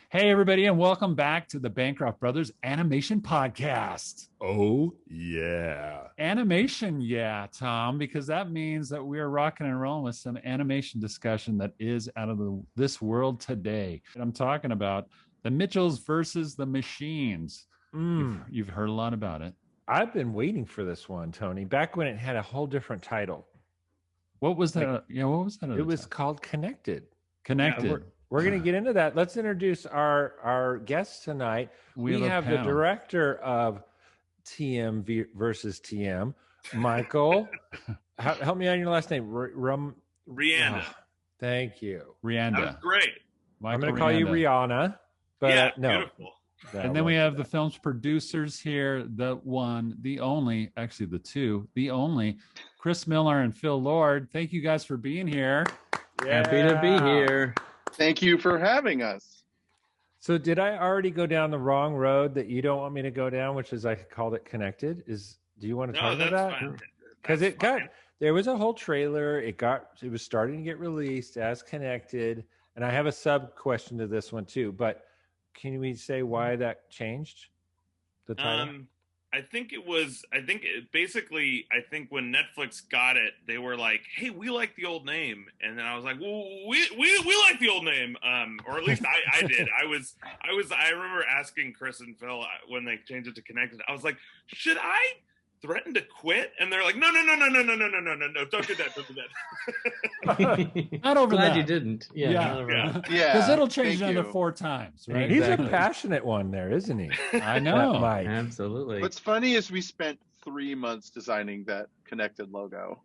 Hey, everybody, and welcome back to the Bancroft Brothers Animation Podcast. Oh, yeah. Animation, yeah, Tom, because that means that we are rocking and rolling with some animation discussion that is out of this world today. And I'm talking about the Mitchells versus the Machines. You've heard a lot about it. I've been waiting for this one, Tony, back when it had a whole different title. What was that? What was that? It was called Connected. Connected. We're going to get into that. Let's introduce our guest tonight. We have the director of TM versus TM, Michael. Help me on your last name. Rianda. Oh, thank you. Rianda. That was great. I'm going to call you Rihanna. But yeah, no. Beautiful. And then we have the film's producers here, the one, the only, actually the two, the only, Chris Miller and Phil Lord. Thank you guys for being here. Yeah. Happy to be here. Thank you for having us. So did I already go down the wrong road that you don't want me to go down, which is I called it Connected? Do you want to talk about that? Because there was a whole trailer. It was starting to get released as Connected. And I have a sub question to this one too, but can we say why that changed the title? I think when Netflix got it, they were like, "Hey, we like the old name," and then I was like, "Well, we like the old name," or at least I did. I remember asking Chris and Phil when they changed it to Connected. I was like, "Should I threaten to quit?" And they're like, "No, don't do that, Not over Glad that. you didn't. Yeah. Because it'll change another 4 times, right? He's a passionate one there, isn't he? I know. Mike. Absolutely. What's funny is we spent 3 months designing that Connected logo.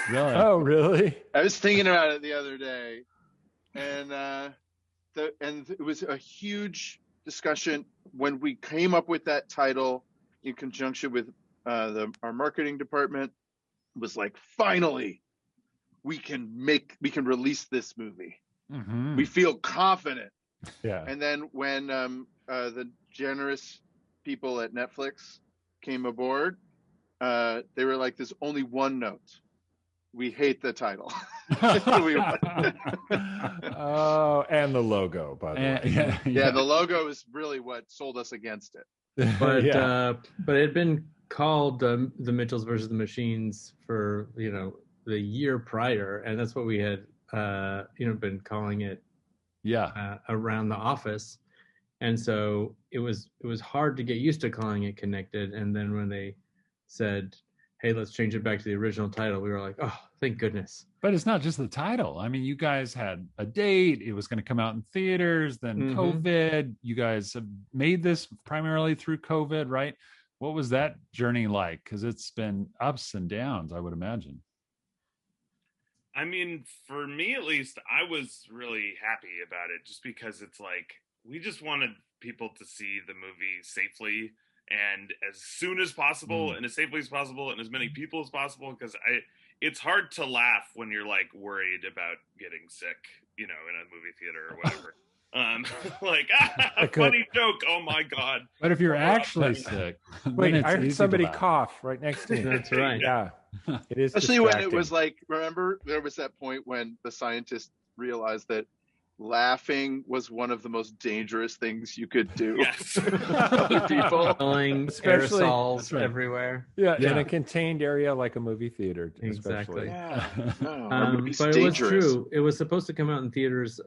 Really? Oh, really? I was thinking about it the other day, and it was a huge discussion when we came up with that title in conjunction with our marketing department. Was like, finally, we can release this movie. Mm-hmm. We feel confident. Yeah. And then when the generous people at Netflix came aboard, they were like, "There's only one note. We hate the title." Oh, and the logo, by the way. Yeah, the logo is really what sold us against it. But it had been called the Mitchells versus the Machines for the year prior, and that's what we had been calling it around the office. And so it was hard to get used to calling it Connected. And then when they said, "Hey, let's change it back to the original title," we were like, "Oh, thank goodness." But it's not just the title. I mean, you guys had a date. It was going to come out in theaters, then COVID. You guys have made this primarily through COVID, right? What was that journey like? Because it's been ups and downs, I would imagine. I mean, for me at least, I was really happy about it just because it's like we just wanted people to see the movie safely and as soon as possible and as safely as possible and as many people as possible, because it's hard to laugh when you're like worried about getting sick, in a movie theater or whatever. Funny joke. Oh my God. But if you're actually sick, wait, I heard somebody cough right next to me. That's right. Yeah. It is especially when it was like, remember there was that point when the scientists realized that laughing was one of the most dangerous things you could do. Yes. Other people. Especially aerosols everywhere. Yeah, in a contained area like a movie theater. Exactly. Yeah. No, but it was true. It was supposed to come out in theaters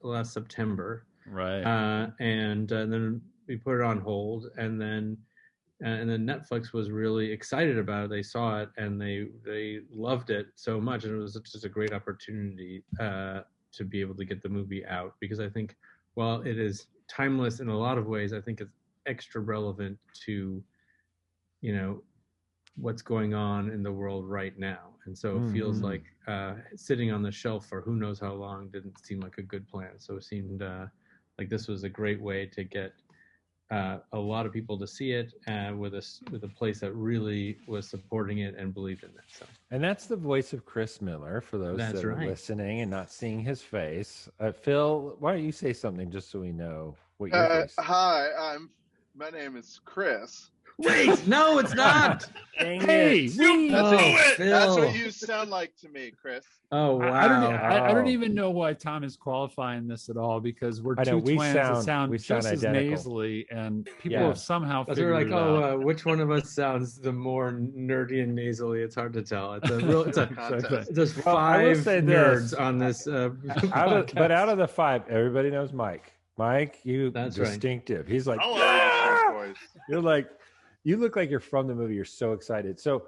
last September. Right. And then we put it on hold, and then Netflix was really excited about it. They saw it and they loved it so much, and it was just a great opportunity to be able to get the movie out, because I think while it is timeless in a lot of ways, I think it's extra relevant to what's going on in the world right now. And so it feels like sitting on the shelf for who knows how long didn't seem like a good plan. So it seemed like this was a great way to get a lot of people to see it with a place that really was supporting it and believed in it. So, and that's the voice of Chris Miller for those that are listening and not seeing his face. Phil, why don't you say something just so we know what your face is? Hi, my name is Chris. Wait, no, it's not. Hey, that's what you sound like to me, Chris. Oh wow! I don't even know why Tom is qualifying this at all, because we're two twins that sound just as nasally, and people have somehow figured it out. Which one of us sounds the more nerdy and nasally? It's hard to tell. It's there's 5 nerds on this. But out of the 5, everybody knows Mike. Mike, that's distinctive. Right. He's like, you're like, you look like you're from the movie. You're so excited. So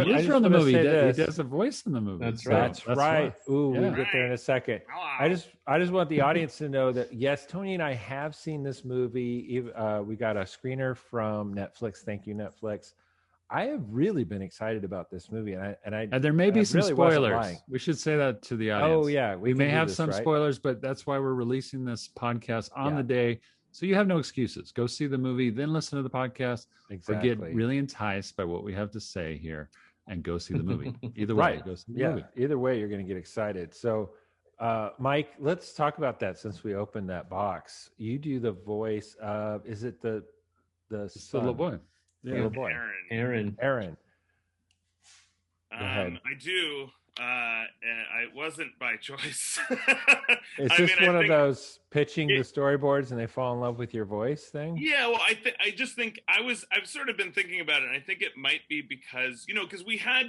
he's from the movie. He does a voice in the movie. That's right. That's right. Ooh, we'll get there in a second. I just want the audience to know that yes, Tony and I have seen this movie. We got a screener from Netflix. Thank you, Netflix. I have really been excited about this movie, and there may be some spoilers. We should say that to the audience. Oh yeah, we may have some spoilers, but that's why we're releasing this podcast on the day, so you have no excuses. Go see the movie, then listen to the podcast, or get really enticed by what we have to say here, and go see the movie. Either way, go see the movie. Either way, you're going to get excited. So, Mike, let's talk about that since we opened that box. You do the voice of, is it the little boy? Yeah, little boy. Aaron. I do. It wasn't by choice. It's just one of those pitching the storyboards and they fall in love with your voice thing. Yeah, well, I just think I've sort of been thinking about it, and I think it might be because we had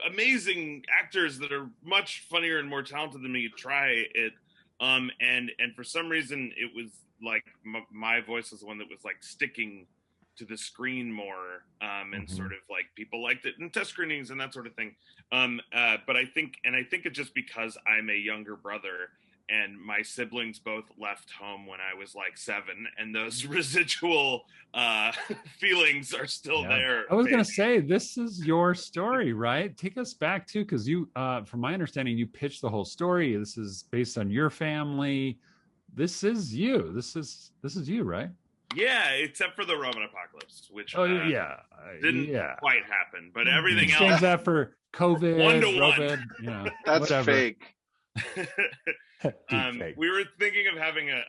amazing actors that are much funnier and more talented than me try it, and for some reason it was like my voice was the one that was like sticking to the screen more, and sort of like people liked it in test screenings and that sort of thing. But I think it's just because I'm a younger brother and my siblings both left home when I was like 7, and those residual feelings are still there. I was going to say, this is your story, right? Take us back too, because you, from my understanding, you pitched the whole story. This is based on your family. This is you. This is you, right? Yeah, except for the Roman apocalypse, which didn't quite happen. But everything else, change that for COVID, 1-to-1. That's whatever. Fake. We were thinking of having a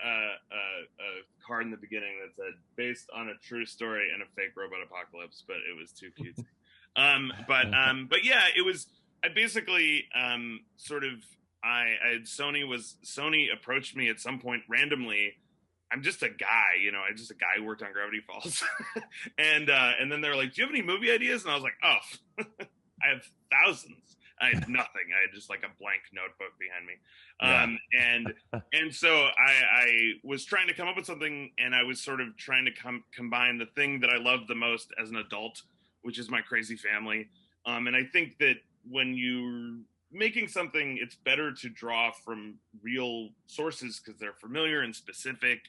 card in the beginning that said based on a true story and a fake robot apocalypse, but it was too cute. But yeah, it was. I basically Sony approached me at some point randomly. I'm just a guy, I'm just a guy who worked on Gravity Falls. and then they're like, do you have any movie ideas? And I was like, oh, I have thousands. I had nothing. I had just like a blank notebook behind me. And so I was trying to come up with something, and I was sort of trying to combine the thing that I loved the most as an adult, which is my crazy family. And I think that when you're making something, it's better to draw from real sources because they're familiar and specific.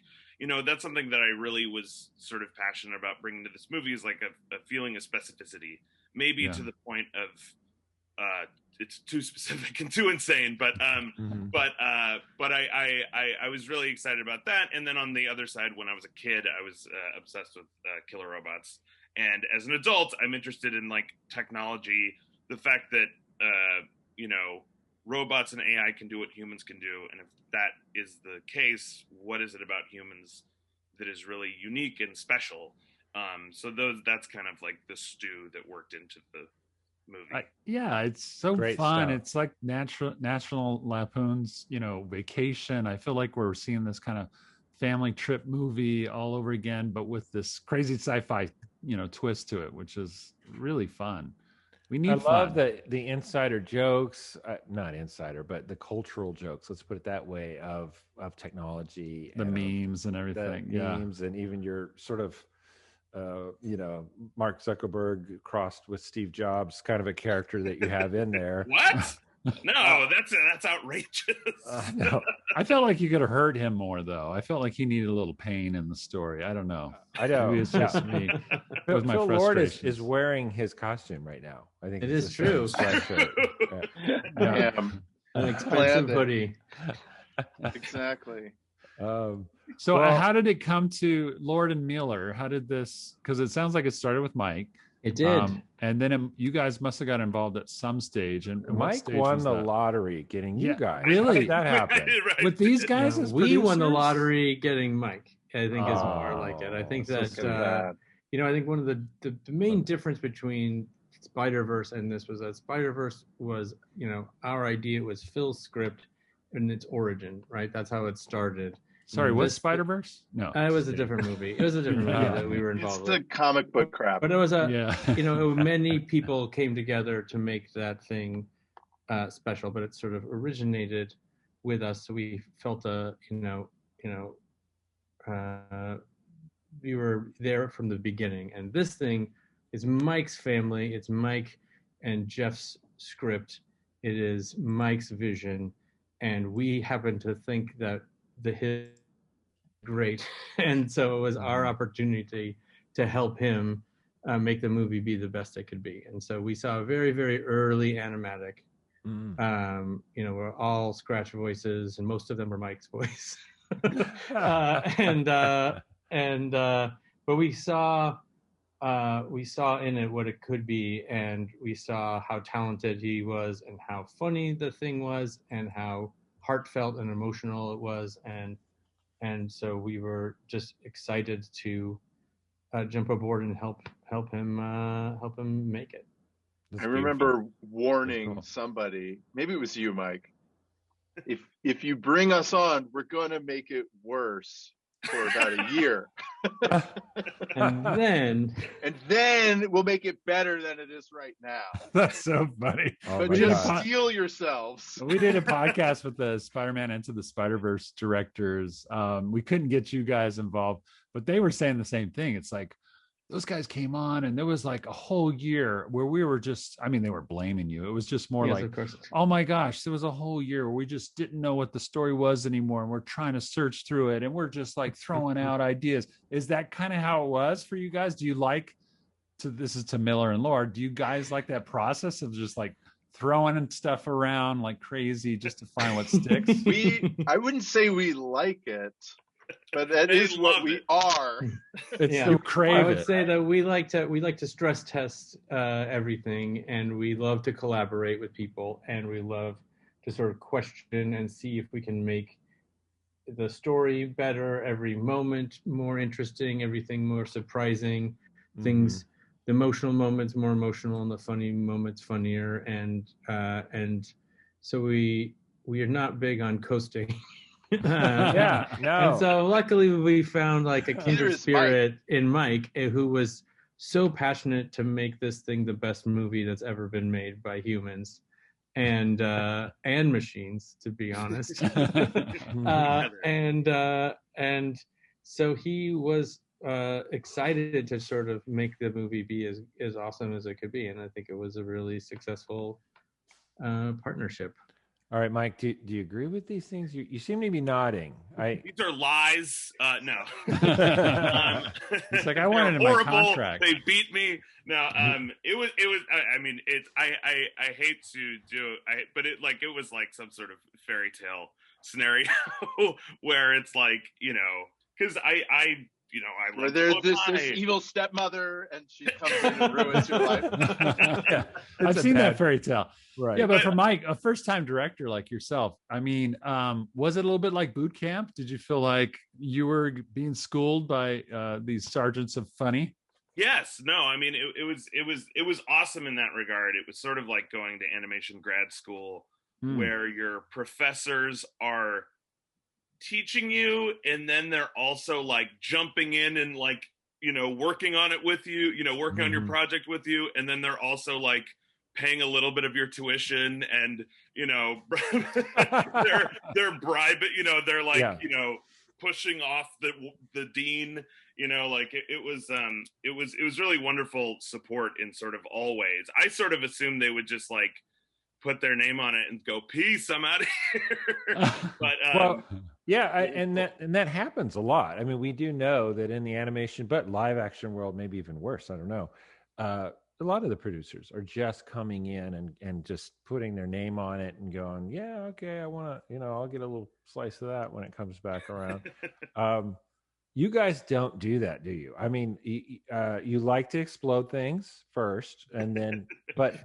That's something that I really was sort of passionate about bringing to this movie, is like a feeling of specificity, maybe to the point of it's too specific and too insane, but I was really excited about that. And then on the other side, when I was a kid, I was obsessed with killer robots, and as an adult, I'm interested in like technology, the fact that robots and AI can do what humans can do. And if that is the case, what is it about humans that is really unique and special? So that's kind of like the stew that worked into the movie. It's so Great fun. stuff. It's like National Lampoon's, Vacation. I feel like we're seeing this kind of family trip movie all over again, but with this crazy sci-fi, twist to it, which is really fun. I love the insider jokes, not insider, but the cultural jokes. Let's put it that way, of technology, the memes and everything. Memes, and even your sort of, Mark Zuckerberg crossed with Steve Jobs, kind of a character that you have in there. What? No, that's outrageous. No, I felt like you could have heard him more, though. I felt like he needed a little pain in the story. I don't know. I know. Maybe it's just me. With my Phil Lord frustrations. is wearing his costume right now. I think it is true. An expensive hoodie. Exactly. How did it come to Lord and Miller? How did this? Because it sounds like it started with Mike. It did. And then you guys must have got involved at some stage. And Mike won the lottery getting you guys. Really? How did that happen? Right. With these guys as we won the producers? lottery getting Mike, I think is more like it. I think so that I think one of the main difference between Spider-Verse and this was that Spider-Verse was, our idea. It was Phil's script and its origin, right? That's how it started. Sorry, what's Spider-Verse? No, it was a different movie. It was a different movie that we were involved with. It's the comic book crap. But it was many people came together to make that thing special, but it sort of originated with us. So we felt we were there from the beginning. And this thing is Mike's family. It's Mike and Jeff's script. It is Mike's vision. And we happen to think that the hit great. And so it was our opportunity to help him make the movie be the best it could be. And so we saw a very, very early animatic. We're all scratch voices, and most of them are Mike's voice. But we saw in it what it could be, and we saw how talented he was, and how funny the thing was, and how heartfelt and emotional it was, and so we were just excited to jump aboard and help him make it. I remember warning somebody, maybe it was you, Mike. If you bring us on, we're going to make it worse for about a year. and then we'll make it better than it is right now. That's so funny. But just steel yourselves. We did a podcast with the Spider-Man Into the Spider-Verse directors. We couldn't get you guys involved, but they were saying the same thing. It's like, those guys came on and there was like a whole year where we were just, they were blaming you. It was just more like, oh my gosh, there was a whole year where we just didn't know what the story was anymore. And we're trying to search through it and we're just like throwing out ideas. Is that kind of how it was for you guys? Do you this is to Miller and Laura, do you guys like that process of just like throwing stuff around like crazy just to find what sticks? I wouldn't say we like it, but that is what we are. You crave it. I would say that we like to stress test everything, and we love to collaborate with people, and we love to sort of question and see if we can make the story better, every moment more interesting, everything more surprising, things, the emotional moments more emotional, and the funny moments funnier, and so we are not big on coasting. And so luckily we found like a kindred spirit in Mike, who was so passionate to make this thing the best movie that's ever been made by humans and machines, to be honest. And so he was excited to sort of make the movie be as awesome as it could be, and I think it was a really successful partnership. All right, Mike, do you agree with these things? You seem to be nodding. These are lies. No. It's like, I wanted in my contract. They beat me. No, it was, I hate to do it, but it was like some sort of fairy tale scenario where it's like, because I where there's this evil stepmother and she comes in and ruins your life. I've seen that fairy tale. Right. Yeah, but for Mike, a first-time director like yourself, was it a little bit like boot camp? Did you feel like you were being schooled by these sergeants of funny? Yes. No, it was awesome in that regard. It was sort of like going to animation grad school where your professors are teaching you, and then they're also like jumping in and like, working on it with you, working on your project with you, and then they're also like paying a little bit of your tuition, and they're bribing, they're like pushing off the dean, it was really wonderful support in sort of all ways. I sort of assumed they would just like put their name on it and go, peace, I'm out of here. But and that happens a lot. I mean, we do know that in the animation, but live action world, maybe even worse, I don't know. A lot of the producers are just coming in and just putting their name on it and going, yeah, okay, I want to, I'll get a little slice of that when it comes back around. You guys don't do that, do you? I mean, you like to explode things first, and then, but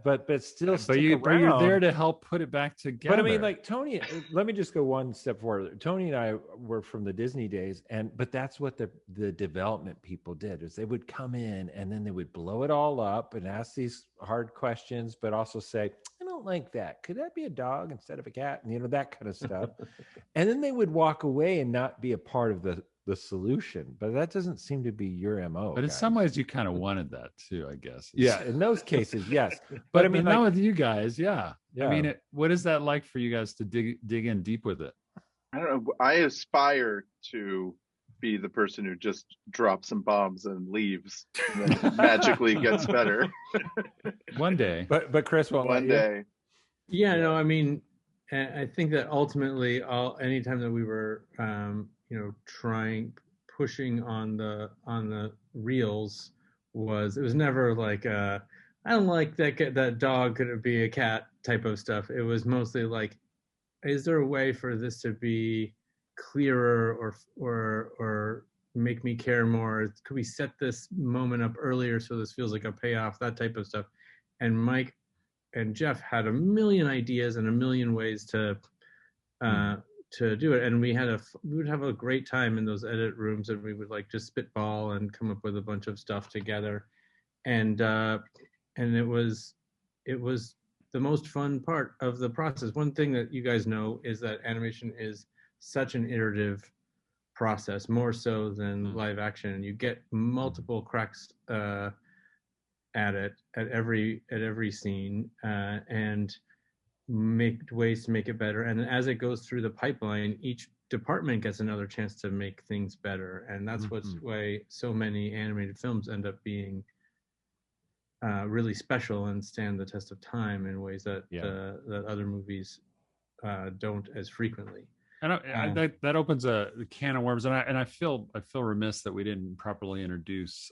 still stick around. But you're there to help put it back together. But I mean, like Tony, let me just go one step forward. Tony and I were from the Disney days, but that's what the development people did, is they would come in and then they would blow it all up and ask these hard questions, but also say, I don't like that. Could that be a dog instead of a cat? And that kind of stuff. And then they would walk away and not be a part of the solution, but that doesn't seem to be your MO. But in some ways you kind of wanted that too, I guess. Yeah, in those cases, yes. But I mean, not with you guys. Yeah. I mean, what is that like for you guys to dig in deep with it? I don't know. I aspire to be the person who just drops some bombs and leaves, and then magically gets better. One day. But Chris won't. One day. Yeah, no, I mean, I think that ultimately, anytime that we were, pushing on the reels, it was never like, I don't like that dog, could it be a cat type of stuff. It was mostly like, is there a way for this to be clearer or make me care more? Could we set this moment up earlier so this feels like a payoff, that type of stuff? And Mike and Jeff had a million ideas and a million ways to do it, and we would have a great time in those edit rooms, and we would like just spitball and come up with a bunch of stuff together, and it was the most fun part of the process. One thing that you guys know is that animation is such an iterative process, more so than live action. You get multiple cracks at it at every scene, and make ways to make it better. And as it goes through the pipeline, each department gets another chance to make things better. And that's why so many animated films end up being really special and stand the test of time in ways that that other movies don't as frequently. And that opens a can of worms. And I feel remiss that we didn't properly introduce.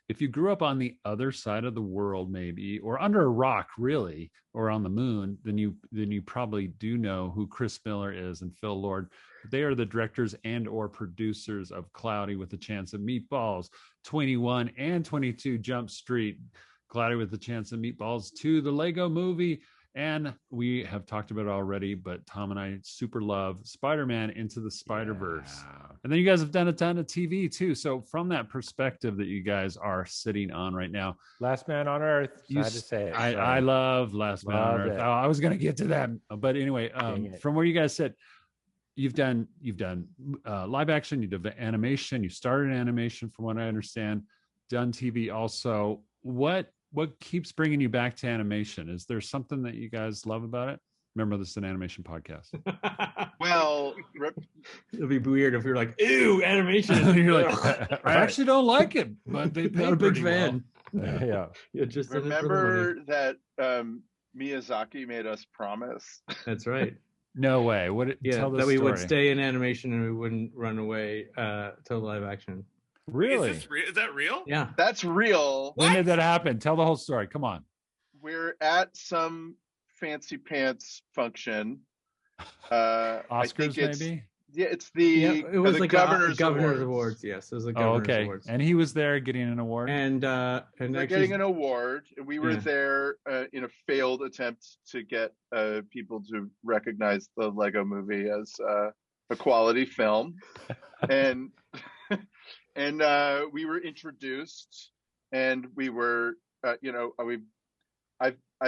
If you grew up on the other side of the world, maybe, or under a rock, really, or on the moon, then you probably do know who Chris Miller is and Phil Lord. They are the directors and or producers of Cloudy with a Chance of Meatballs, 21 and 22 Jump Street, Cloudy with a Chance of Meatballs 2, the Lego Movie, and we have talked about it already, but Tom and I super love Spider-Man Into the Spider-Verse. Yeah. And then you guys have done a ton of TV too. So from that perspective that you guys are sitting on right now, Last Man on Earth, sad to say it. I love Last Man on Earth. Oh, I was going to get to that, but anyway, from where you guys sit, you've done live action, you did animation, you started animation from what I understand, done TV also. What keeps bringing you back to animation? Is there something that you guys love about it? Remember, this is an animation podcast. Well, it'll be weird if you're like, ew, animation. You're like, I actually don't like it, but they not a big fan. Well. Yeah, just remember that Miyazaki made us promise. That's right. No way. Tell the that we story. would stay in animation and we wouldn't run away to live action. Really? Is that real? Yeah, that's real. When did that happen? Tell the whole story. Come on. We're at some fancy pants function. Oscars, maybe. Yeah, it's it was the like governor's awards. Yes, it was the governor's awards. And he was there getting an award. And they're getting an award. We were there in a failed attempt to get people to recognize the Lego Movie as a quality film, and we were introduced, and we were I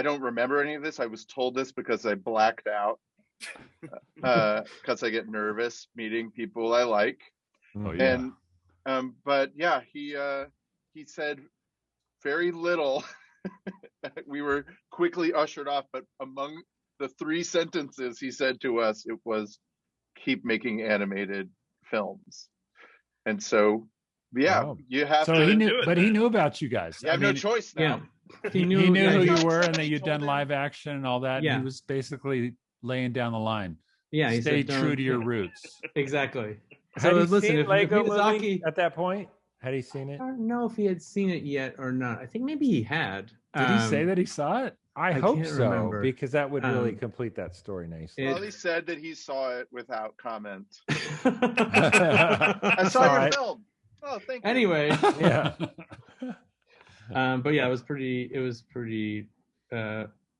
don't remember any of this. I was told this because I blacked out. Because I get nervous meeting people I like. Oh, yeah. And but yeah, he said very little. We were quickly ushered off, but among the 3 sentences he said to us, it was, keep making animated films. And so you have to. He knew, but he knew about you guys. You have no choice now. Yeah. He knew who you were and that you'd done live action and all that. Yeah. He was basically laying down the line. Yeah, he stay said, true to your roots. Exactly. Had he seen Lego Movie at that point? Had he seen it? I don't know if he had seen it yet or not. I think maybe he had. Did he say that he saw it? I hope so, because that would really complete that story nicely. Well, he said that he saw it without comment. I saw your film. Oh, thank you. Anyway, yeah. But yeah, it was pretty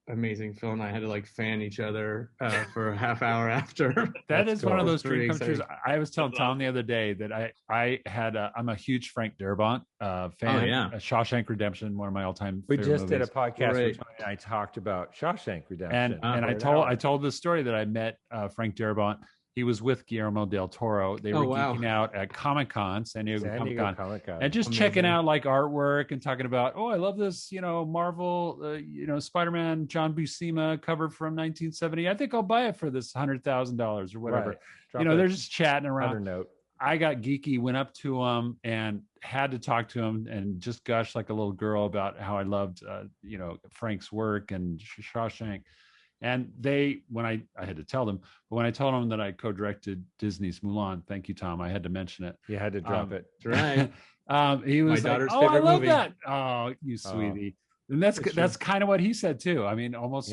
amazing film. I had to like fan each other for a half hour after. That is one of those dream come trues. I was telling Tom the other day that I'm a huge Frank Darabont fan. Oh, yeah. Shawshank Redemption, one of my all-time we just movies. did a podcast where Tony and I talked about Shawshank Redemption. And I told the story that I met Frank Darabont. He was with Guillermo del Toro. They were geeking out at Comic-Con, San Diego Comic-Con, and just checking out like artwork and talking about, I love this, Marvel, Spider-Man, John Buscema cover from 1970. I think I'll buy it for this $100,000 or whatever. Right. They're just chatting around. Note. I got geeky, went up to him and had to talk to him and just gush like a little girl about how I loved, Frank's work and Shawshank. And when I had to tell them, but when I told them that I co-directed Disney's Mulan, thank you, Tom, I had to mention it. You had to drop it. Right. He was my daughter's like, favorite I love movie. that. Oh, you sweetie. And that's kind of what he said too. I mean, almost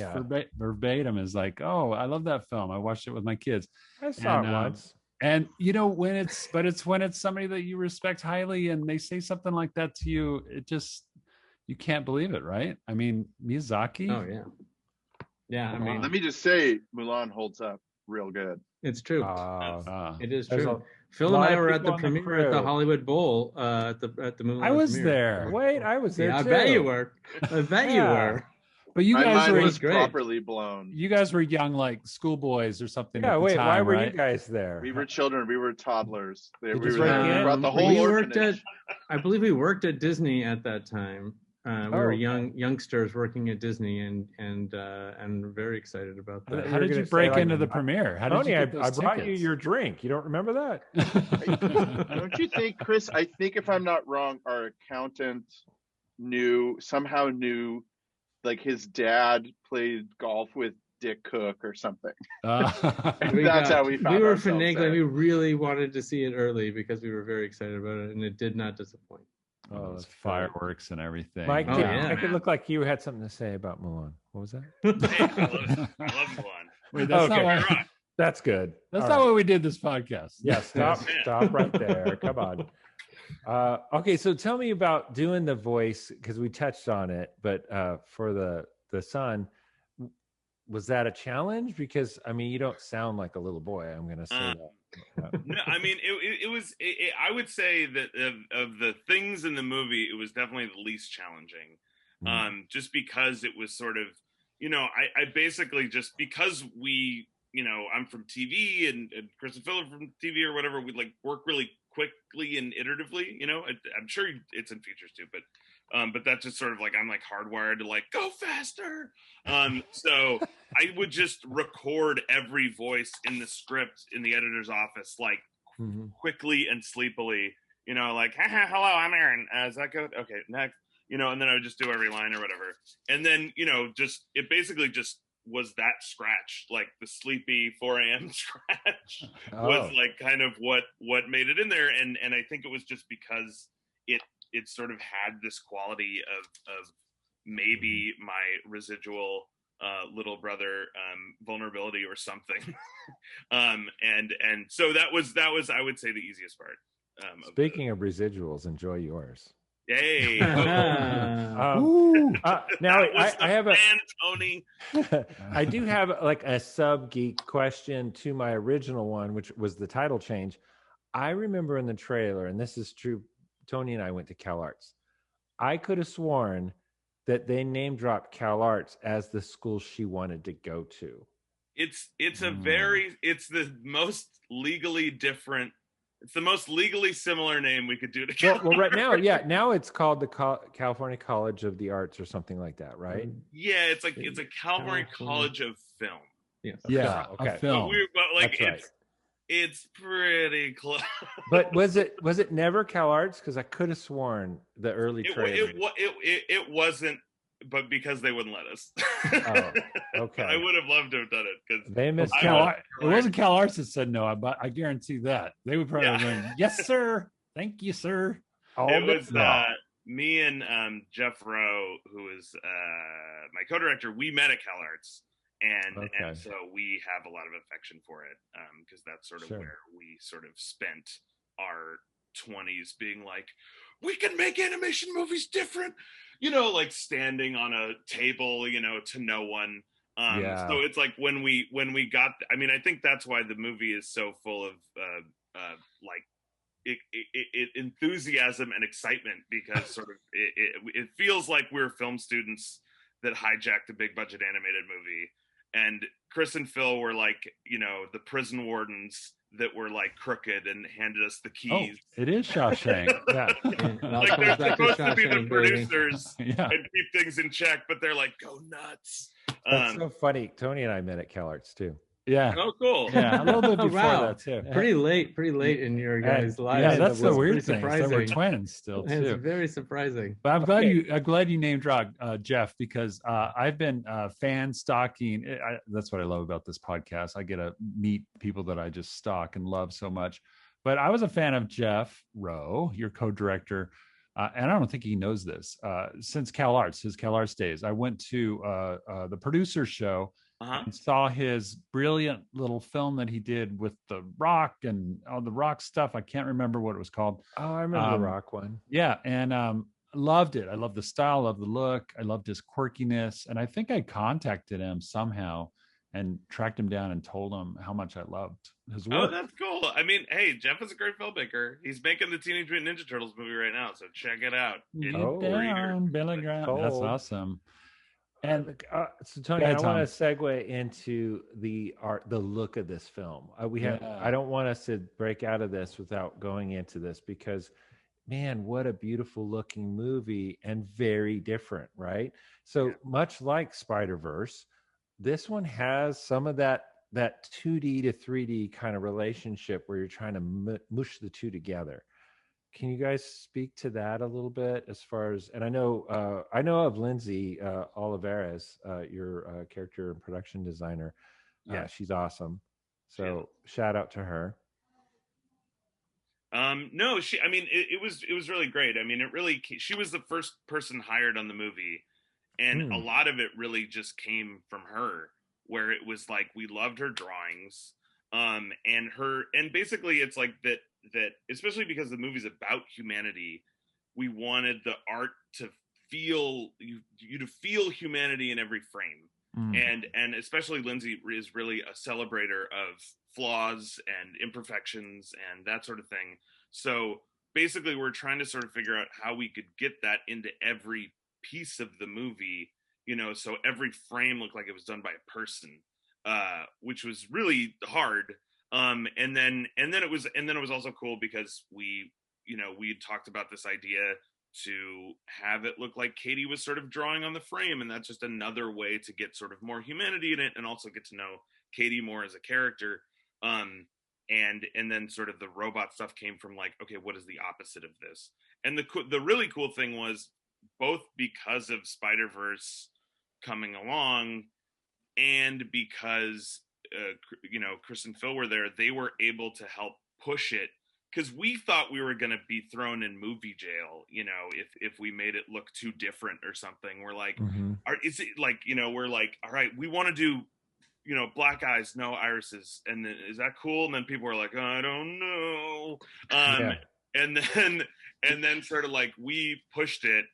verbatim is like, oh, I love that film. I watched it with my kids. I saw it once. And when it's somebody that you respect highly and they say something like that to you, you can't believe it, right? I mean, Miyazaki. Oh yeah. Yeah, I mean, let me just say, Mulan holds up real good. It's true. It is true. Phil and I were at the premiere at the Hollywood Bowl at the Mulan. I was premiere. there. Wait, I was there too. I bet you were. I bet you were. But you guys were properly blown. You guys were young, like schoolboys or something. Yeah, at the time, why were right? you guys there? We were children. We were toddlers. We brought the whole orphanage. I believe we worked at Disney at that time. We were youngsters working at Disney and very excited about that. How did you break into the premiere? How did you get those I brought you tickets? your drink. You don't remember that? Don't you think, Chris? I think if I'm not wrong, our accountant somehow knew, like his dad played golf with Dick Cook or something. That's how we found. We were finagling. We really wanted to see it early because we were very excited about it, and it did not disappoint. Oh, those fireworks and everything. Mike, it looked like you had something to say about Mulan. What was that? I love Mulan. Wait, that's not what, that's good. That's not what we did this podcast. Yeah, stop right there. Come on. Okay, so tell me about doing the voice, because we touched on it, but for the son, was that a challenge? Because I mean, you don't sound like a little boy. I'm going to say that. No, I mean, it was. I would say that of the things in the movie, it was definitely the least challenging. Just because it was sort of, I basically just because we, I'm from TV and Chris and Phil are from TV or whatever. We like work really quickly and iteratively. I'm sure it's in features too, but that's just sort of like I'm like hardwired to like go faster. So I would just record every voice in the script in the editor's office like quickly and sleepily. Like hello, I'm Aaron. Is that good? Okay, next. And then I would just do every line or whatever. And then just it basically just was that scratch, like the sleepy 4 a.m. scratch was like kind of what made it in there. And I think it was just because it sort of had this quality of maybe my residual little brother vulnerability or something. And so that was I would say the easiest part. Speaking of residuals, enjoy yours. Yay! Now I have Tony. I do have like a sub geek question to my original one, which was the title change. I remember in the trailer, and this is true, Tony and I went to Cal Arts. I could have sworn that they name dropped Cal Arts as the school she wanted to go to. It's the most legally different. It's the most legally similar name we could do to Cal. Well, right now, now it's called the California College of the Arts or something like that, right? Yeah, it's a California College of Film. Yes. Yeah, okay. Film. But like That's right. It's pretty close. But was it never Cal Arts? Because I could have sworn the early trailer. It wasn't, but because they wouldn't let us. Oh, okay. I would have loved to have done it because they missed it wasn't Cal Arts that said no, but I guarantee that they would probably have been, yes, sir. Thank you, sir. It was me and Jeff Rowe, who is my co-director, we met at CalArts, and so we have a lot of affection for it, because that's sort of where we sort of spent our 20s being like, we can make animation movies different, like standing on a table, to no one. So it's like when we got, I think that's why the movie is so full of like it enthusiasm and excitement, because sort of it feels like we're film students that hijacked a big budget animated movie, and Chris and Phil were like, the prison wardens that were like crooked and handed us the keys. Oh, it is Shawshank. Yeah. Like they're supposed to be the producers and keep things in check, but they're like, go nuts. That's so funny. Tony and I met at CalArts too. Yeah. Oh, cool. Yeah, a little bit before that too. Pretty late in your guys' lives. Yeah, that's the weird thing. So we're twins still too. It's very surprising. But I'm glad you named Jeff, because I've been fan stalking. That's what I love about this podcast. I get to meet people that I just stalk and love so much. But I was a fan of Jeff Rowe, your co-director. And I don't think he knows this. Since his CalArts days, I went to the producer show and saw his brilliant little film that he did with The Rock and all the Rock stuff. I can't remember what it was called. Oh, I remember The Rock one. Yeah, and loved it. I loved the style, loved the look. I loved his quirkiness. And I think I contacted him somehow and tracked him down and told him how much I loved his work. Oh, that's cool. Hey, Jeff is a great filmmaker. He's making the Teenage Mutant Ninja Turtles movie right now, so check it out. Billy Graham. That's awesome. And so, Tony, I want to segue into the look of this film. I don't want us to break out of this without going into this, because, man, what a beautiful looking movie, and very different, right? So much like Spider-Verse, this one has some of that 2D to 3D kind of relationship where you're trying to mush the two together. Can you guys speak to that a little bit, as far as, and I know of Lindsay Olivares, your character and production designer. She's awesome. So shout out to her. No, it was really great. She was the first person hired on the movie, and a lot of it really just came from her, where it was like, we loved her drawings, and basically it's like that, especially because the movie's about humanity, we wanted the art to feel you to feel humanity in every frame. And especially Lindsay is really a celebrator of flaws and imperfections and that sort of thing. So basically we're trying to sort of figure out how we could get that into every piece of the movie, so every frame looked like it was done by a person, which was really hard. And then it was also cool because we had talked about this idea to have it look like Katie was sort of drawing on the frame, and that's just another way to get sort of more humanity in it, and also get to know Katie more as a character. And then sort of the robot stuff came from like, okay, what is the opposite of this? And the really cool thing was, both because of Spider-Verse coming along, and because Chris and Phil were there, they were able to help push it, because we thought we were going to be thrown in movie jail, if we made it look too different or something. We're like, is it like, we're like, all right, we want to do, black eyes, no irises, and then, is that cool? And then people were like, I don't know. And then sort of like, we pushed it.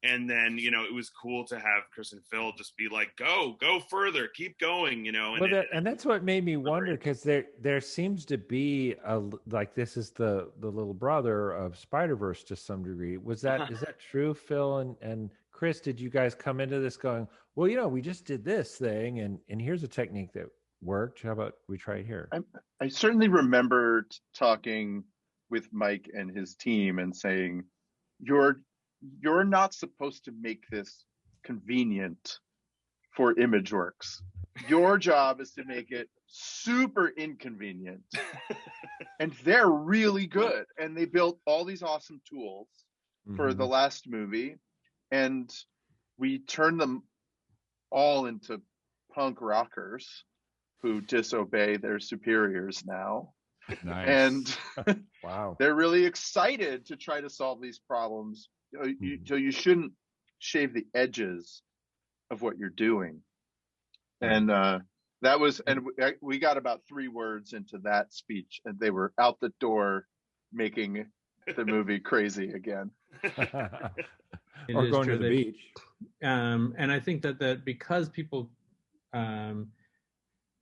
And then, it was cool to have Chris and Phil just be like, go further, keep going, And that's what made me wonder, because there seems to be like, this is the little brother of Spider-Verse to some degree. Is that true, Phil and Chris? Did you guys come into this going, well, we just did this thing, and here's a technique that worked. How about we try it here? I certainly remember talking with Mike and his team and saying, you're not supposed to make this convenient for ImageWorks. Your job is to make it super inconvenient. And they're really good. And they built all these awesome tools for the last movie. And we turned them all into punk rockers who disobey their superiors now. Nice. And wow, they're really excited to try to solve these problems so you shouldn't shave the edges of what you're doing. And that was, and we got about 3 words into that speech, and they were out the door, making the movie crazy again. Or going to the beach. And I think that because people,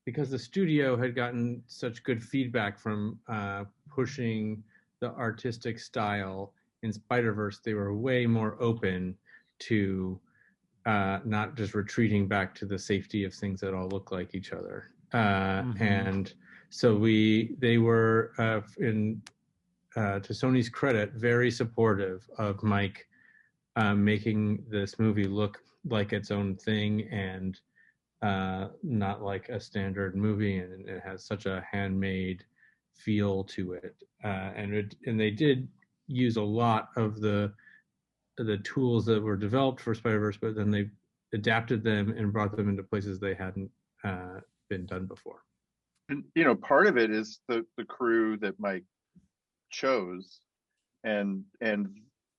because the studio had gotten such good feedback from pushing the artistic style in Spider-Verse, they were way more open to not just retreating back to the safety of things that all look like each other. And so they were, to Sony's credit, very supportive of Mike making this movie look like its own thing and not like a standard movie, and it has such a handmade feel to it. And they did use a lot of the tools that were developed for Spider-Verse, but then they adapted them and brought them into places they hadn't been done before. And part of it is the crew that Mike chose, and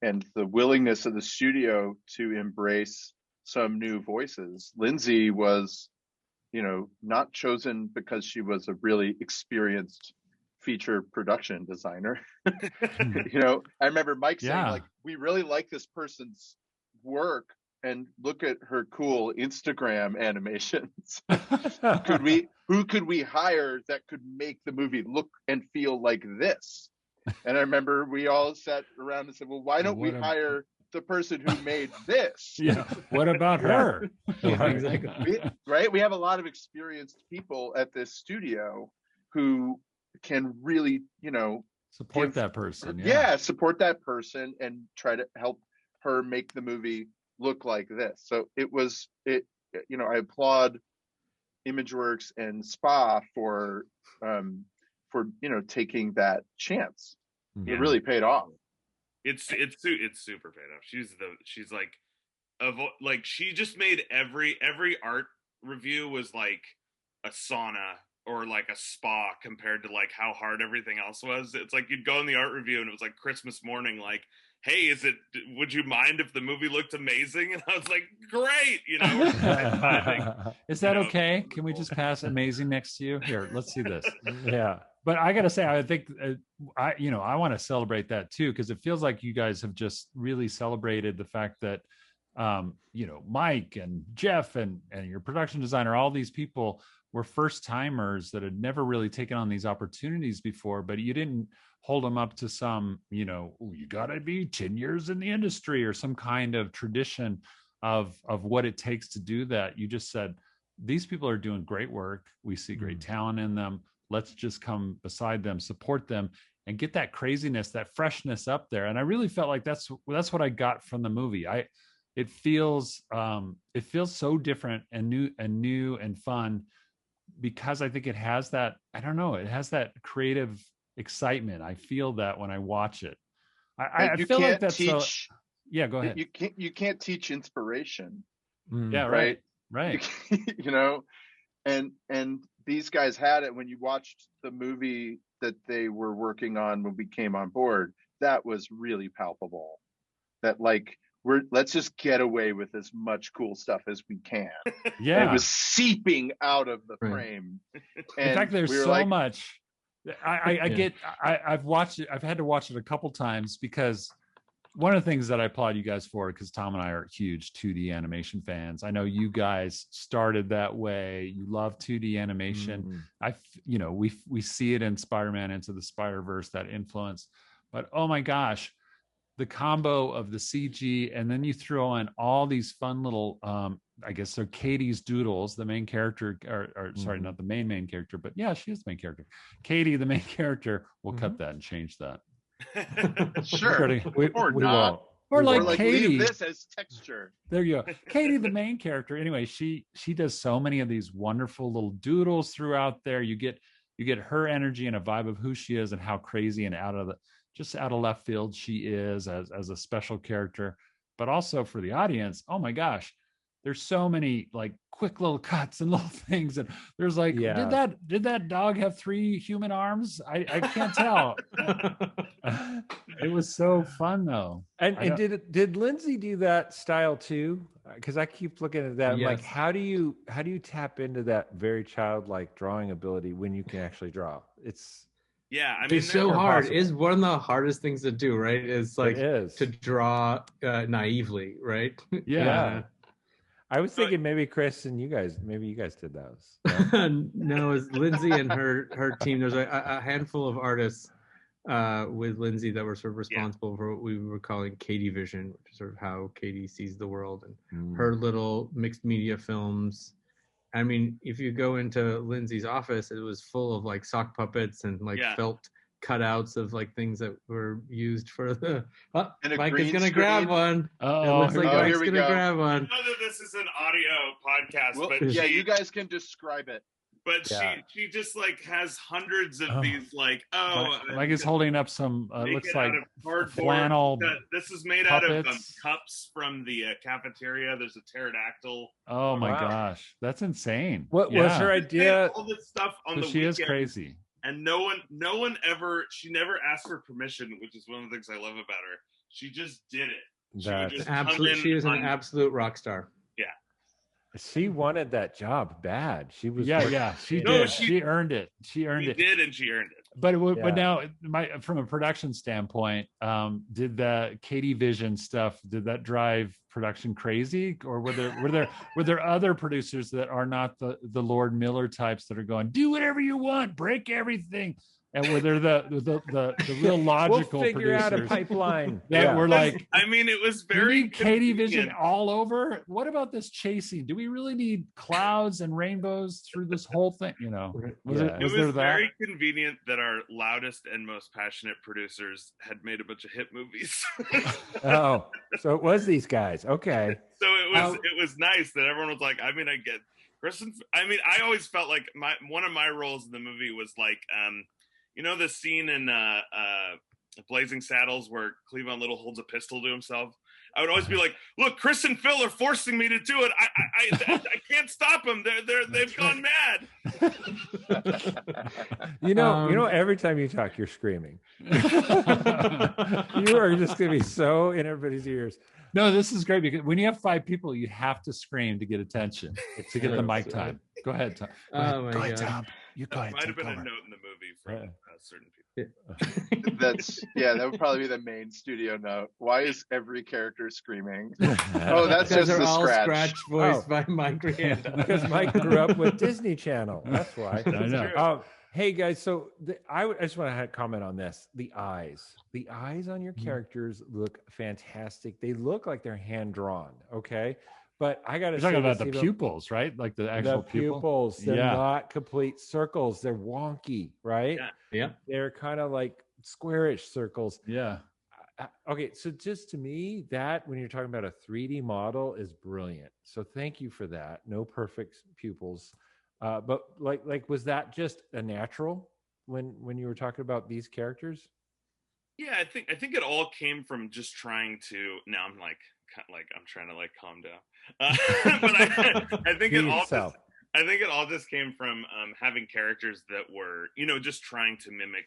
the willingness of the studio to embrace some new voices. Lindsay was, not chosen because she was a really experienced feature production designer. I remember Mike saying, like, we really like this person's work, and look at her cool Instagram animations. Who could we hire that could make the movie look and feel like this? And I remember we all sat around and said, well, why don't we hire the person who made this? Yeah. What about her? Exactly. Right? We have a lot of experienced people at this studio who can really, support that person. Support that person and try to help her make the movie look like this. So I applaud ImageWorks and SPA for taking that chance. It really paid off. It's super paid off. She's like she just made every art review was like a sauna or like a spa compared to like how hard everything else was. It's like you'd go in the art review and it was like Christmas morning, like, hey, would you mind if the movie looked amazing? And I was like, great, Is that okay? Can we just pass amazing next to you? Here, let's see this. Yeah. But I got to say, I think I want to celebrate that too, because it feels like you guys have just really celebrated the fact that, Mike and Jeff and your production designer, all these people were first timers that had never really taken on these opportunities before, but you didn't hold them up to some, you got to be 10 years in the industry or some kind of tradition of what it takes to do that. You just said, these people are doing great work. We see great talent in them. Let's just come beside them, support them, and get that craziness, that freshness up there. And I really felt like that's what I got from the movie. It feels so different and new and fun, because I think it has that, it has that creative excitement. I feel that when I watch it. I feel like that's go ahead. You can't teach inspiration. Yeah, right. And these guys had it. When you watched the movie that they were working on when we came on board, that was really palpable. That let's just get away with as much cool stuff as we can. Yeah. And it was seeping out of the frame. And in fact, there's so much. I've watched it. I've had to watch it a couple times, because one of the things that I applaud you guys for, because Tom and I are huge 2D animation fans. I know you guys started that way. You love 2D animation. We see it in Spider-Man Into the Spider-Verse, that influence. But oh my gosh, the combo of the CG, and then you throw in all these fun little, I guess they're Katie's doodles, the main character, or sorry, not the main character, but yeah, she is the main character. Katie, the main character, we'll cut that and change that. Sure. We won't. Or like Katie, leave this as texture. There you go. Katie, the main character. Anyway, she does so many of these wonderful little doodles throughout there. You get her energy and a vibe of who she is and how crazy and out of left field she is as a special character. But also for the audience, oh my gosh, there's so many like quick little cuts and little things, and there's like, did that dog have 3 human arms? I can't tell. It was so fun though. And did Lindsay do that style too? Because I keep looking at that. I'm like, how do you tap into that very childlike drawing ability when you can actually draw? It's so hard. It's one of the hardest things to do, right? It's like to draw naively, right? Yeah. I was thinking maybe Chris and you guys did those. No, it's Lindsay and her team. There's a handful of artists with Lindsay that were sort of responsible for what we were calling Katie Vision, which is sort of how Katie sees the world, and her little mixed media films. I mean, if you go into Lindsay's office, it was full of like sock puppets and like felt cutouts of like things that were used for the. Mike is gonna grab one. It looks like Mike's gonna grab one. I know that this is an audio podcast, but you guys can describe it. But she just like has hundreds of these like Mike is holding up some looks like flannel. This is made out of cups from the cafeteria. There's a pterodactyl. Oh my gosh, that's insane! What was her idea? All this stuff on the she weekend, is crazy, and she never asked for permission, which is one of the things I love about her. She just did it. She was an absolute rock star. She wanted that job bad. She was she did. She earned it. She earned it. She earned it. But now, from a production standpoint, did the Katie Vision stuff, did that drive production crazy, or were there other producers that are not the Lord Miller types that are going, do whatever you want, break everything? And were there the real logical we'll figure producers out a pipeline that were like, I mean, it was very Katie Vision all over. What about this chasing? Do we really need clouds and rainbows through this whole thing? You know, it was very convenient that our loudest and most passionate producers had made a bunch of hit movies. Oh, so it was these guys. Okay. So it was nice that everyone was like, I mean, I get Kristen. I mean, I always felt like one of my roles in the movie was like, you know, the scene in Blazing Saddles where Cleavon Little holds a pistol to himself? I would always be like, look, Chris and Phil are forcing me to do it. I can't stop them. They've gone mad. You know, every time you talk, you're screaming. You are just going to be so in everybody's ears. No, this is great because when you have 5 people, you have to scream to get attention, to get the mic time. Go ahead, Tom. Go ahead, Tom. You go ahead. Might have been a note in the movie from certain people. That would probably be the main studio note. Why is every character screaming? Oh, that's just the scratch voice by Mike Rianda. Because Mike grew up with Disney Channel. That's why. I know. Hey guys, so I just want to comment on this. The eyes on your characters look fantastic. They look like they're hand drawn. Okay. But I got to say, talking about the pupils, right? Like the actual pupils. They're not complete circles. They're wonky, right? Yeah. They're kind of like squarish circles. Yeah. Okay. So just to me, that when you're talking about a 3D model is brilliant. So thank you for that. No perfect pupils. But like, was that just a natural when you were talking about these characters? Yeah, I think it all came from just trying to. Now I'm I'm trying to calm down. But I think it all just came from having characters that were, just trying to mimic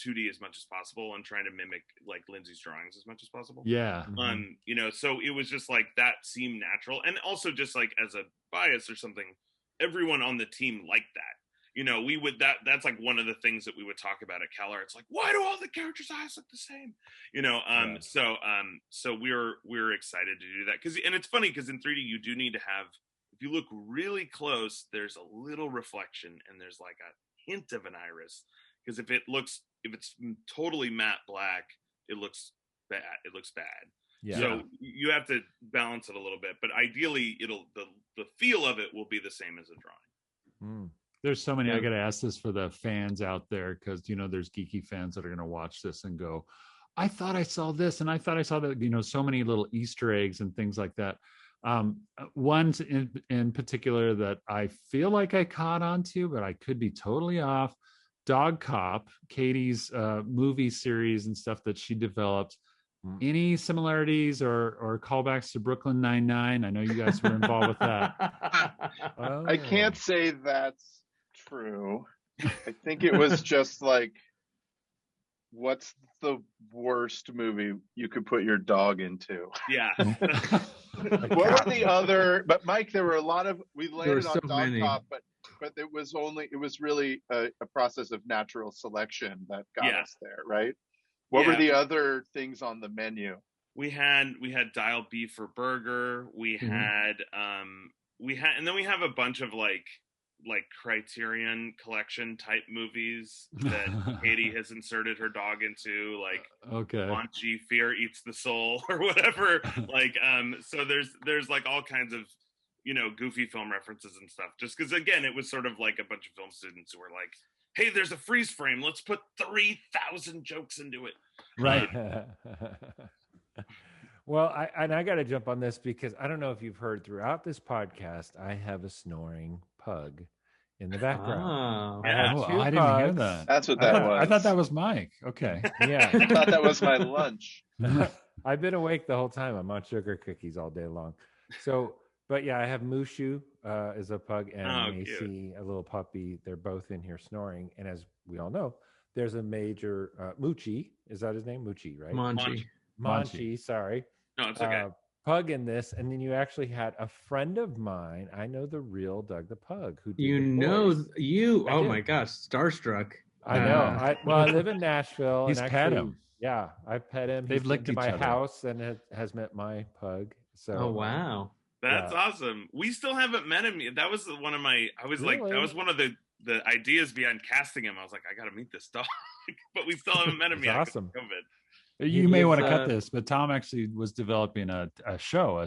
2D as much as possible and trying to mimic like Lindsay's drawings as much as possible. Yeah. So it was just like that seemed natural, and also just like as a bias or something, everyone on the team liked that. That's like one of the things that we would talk about at CalArts. It's like, why do all the characters' eyes look the same? So we're excited to do that and it's funny because in 3D you do need to have, if you look really close, there's a little reflection and there's like a hint of an iris, because if it's totally matte black, it looks bad. Yeah. So you have to balance it a little bit, but ideally the feel of it will be the same as a drawing. There's so many. I got to ask this for the fans out there, because there's geeky fans that are going to watch this and go, I thought I saw this and I thought I saw that. So many little Easter eggs and things like that. Ones in particular that I feel like I caught onto, but I could be totally off. Dog Cop, Katie's movie series and stuff that she developed. Any similarities or callbacks to Brooklyn Nine-Nine? I know you guys were involved with that. I can't say that's true. I think it was just like, what's the worst movie you could put your dog into? Yeah. What were the other? But Mike, there were a lot of. We landed on Dog Cop, but it was really a process of natural selection that got us there, right? What were the other things on the menu? We had Dial B for Burger. We had and then we have a bunch of like Criterion Collection type movies that Katie has inserted her dog into, like Manji, Fear Eats the Soul, or whatever. Like so there's like all kinds of, you know, goofy film references and stuff, just because again it was sort of like a bunch of film students who were like, hey, there's a freeze frame, let's put 3,000 jokes into it. Right. Well, I got to jump on this because I don't know if you've heard throughout this podcast, I have a snoring pug in the background. I didn't hear that. That's what that was. I thought that was Mike. Okay. Yeah. I thought that was my lunch. I've been awake the whole time. I'm on sugar cookies all day long. So, but yeah, I have Mushu is a pug, and Macy, a little puppy. They're both in here snoring. And as we all know, there's a major Moochie. Is that his name? Moochie, right? Manchi, sorry. No, it's okay. Pug in this, and then you actually had a friend of mine. I know the real Doug the Pug. Who Oh my gosh, starstruck. I know. I live in Nashville. He's pet him. Yeah, I've pet him. They've licked to my each other. House and has met my pug. So. Oh wow, that's awesome. We still haven't met him. That was one of my. I was like, that was one of the ideas behind casting him. I was like, I got to meet this dog, but we still haven't met him yet. Awesome. COVID. You may want to cut this, but Tom actually was developing a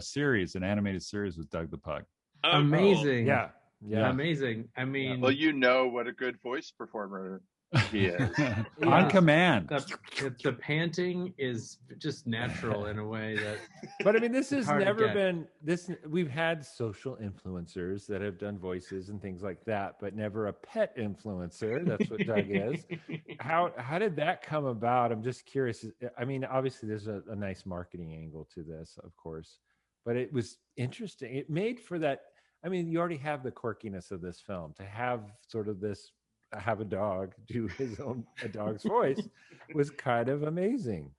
series, an animated series with Doug the Pug. Oh, amazing. Cool. Yeah. Amazing. I mean, well, you know what a good voice performer he is. On command. The panting is just natural in a way that. But I mean, this has never been this. We've had social influencers that have done voices and things like that, but never a pet influencer. That's what Doug is. How did that come about? I'm just curious. I mean, obviously, there's a nice marketing angle to this, of course, but it was interesting. It made for that. I mean, you already have the quirkiness of this film. To have sort of this. Have a dog do a dog's voice was kind of amazing.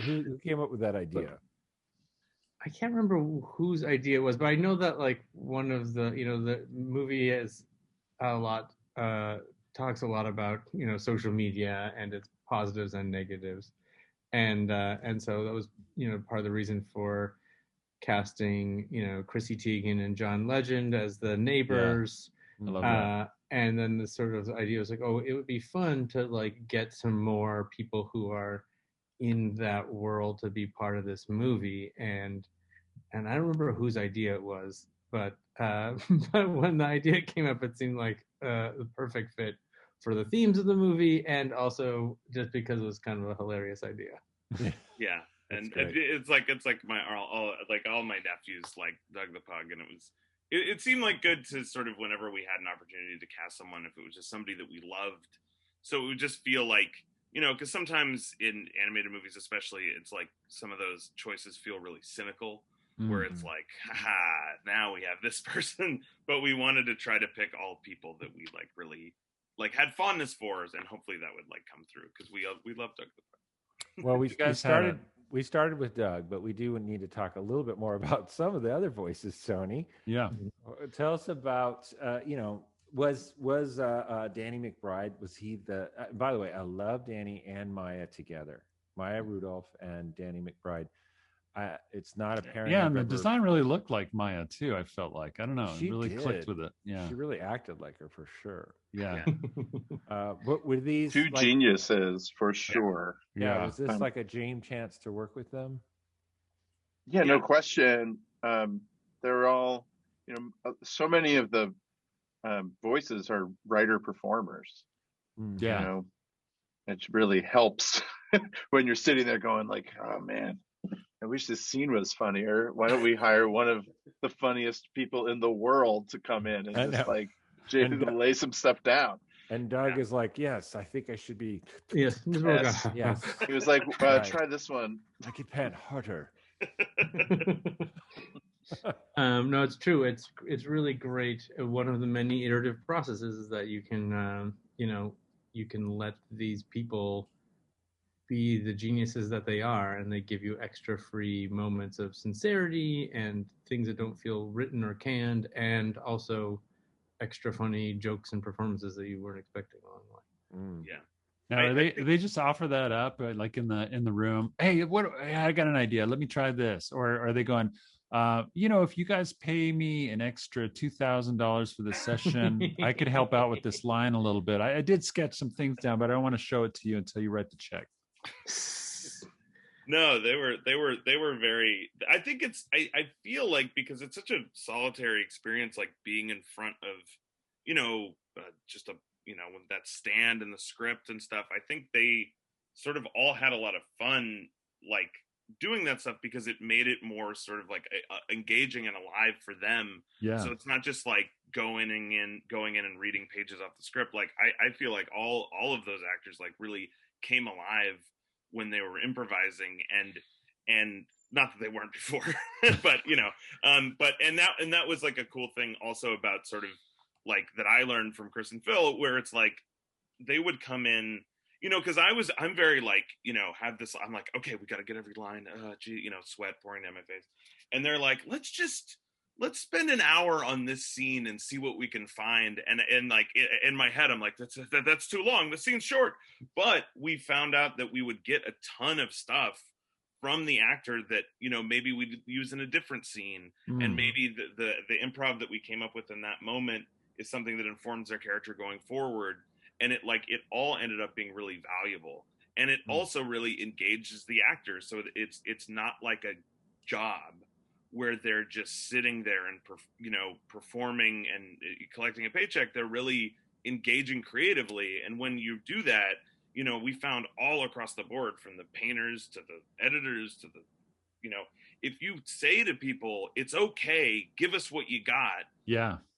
Who came up with that idea? I can't remember whose idea it was, but I know that like one of the movie is talks a lot about social media and its positives and negatives, and so that was part of the reason for casting Chrissy Teigen and John Legend as the neighbors. I love that. And then the sort of idea was like, oh, it would be fun to like get some more people who are in that world to be part of this movie. And I don't remember whose idea it was, but when the idea came up, it seemed like the perfect fit for the themes of the movie, and also just because it was kind of a hilarious idea. Yeah, and it's like all my nephews like Doug the Pug, and it seemed like good to sort of, whenever we had an opportunity to cast someone, if it was just somebody that we loved. So it would just feel like, because sometimes in animated movies especially, it's like some of those choices feel really cynical, where it's like, haha, now we have this person. But we wanted to try to pick all people that we like really like had fondness for, and hopefully that would like come through, because we love Doug the Pug. Well, we started with Doug, but we do need to talk a little bit more about some of the other voices, Sony. Yeah. Tell us about, was Danny McBride, was he by the way, I love Danny and Maya together. Maya Rudolph and Danny McBride. It's not apparent. Yeah, and the design really looked like Maya too, I felt like. I don't know. She it really did. clicked with it. Yeah. She really acted like her for sure. Yeah. What were these two geniuses for sure? Yeah. Was this like a dream chance to work with them? Yeah, no question. They're all, so many of the voices are writer performers. Yeah. It really helps when you're sitting there going like, oh man, I wish this scene was funnier. Why don't we hire one of the funniest people in the world to come in and just like lay some stuff down? And Doug is like, yes, I think I should be. Yes. Yes. He was like, Right. try this one. I could pant harder. No, it's true. It's really great. One of the many iterative processes is that you can you can let these people be the geniuses that they are, and they give you extra free moments of sincerity and things that don't feel written or canned, and also extra funny jokes and performances that you weren't expecting along the way. Yeah. Now, they just offer that up like in the room? Hey, I got an idea. Let me try this. Or are they going, if you guys pay me an extra $2,000 for this session, I could help out with this line a little bit. I did sketch some things down, but I don't want to show it to you until you write the check. No, they were very. I think I feel like, because it's such a solitary experience, like being in front of, just with that stand and the script and stuff. I think they sort of all had a lot of fun, like doing that stuff, because it made it more sort of like engaging and alive for them. Yeah. So it's not just like going in and reading pages off the script. Like I feel like all of those actors like really came alive when they were improvising, and not that they weren't before, but that was like a cool thing also about sort of like that I learned from Chris and Phil, where it's like they would come in, because I'm very like, have this, I'm like, okay, we got to get every line, sweat pouring down my face, and they're like, let's spend an hour on this scene and see what we can find. And like in my head, I'm like, that's too long. The scene's short. But we found out that we would get a ton of stuff from the actor that, maybe we'd use in a different scene. And maybe the improv that we came up with in that moment is something that informs their character going forward. And it all ended up being really valuable. And it also really engages the actor. So it's not like a job where they're just sitting there and performing and collecting a paycheck. They're really engaging creatively, and when you do that, we found all across the board, from the painters to the editors to the, if you say to people, it's okay, give us what you got,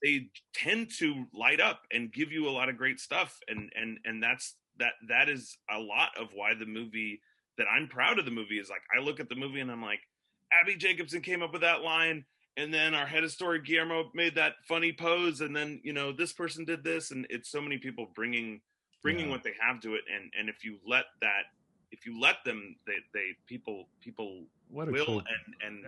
they tend to light up and give you a lot of great stuff, and that is a lot of why the movie, that I'm proud of the movie, is like, I look at the movie and I'm like, Abby Jacobson came up with that line, and then our head of story Guillermo made that funny pose, and then this person did this, and it's so many people bringing what they have to it, and if you let them, people what a will, cool, and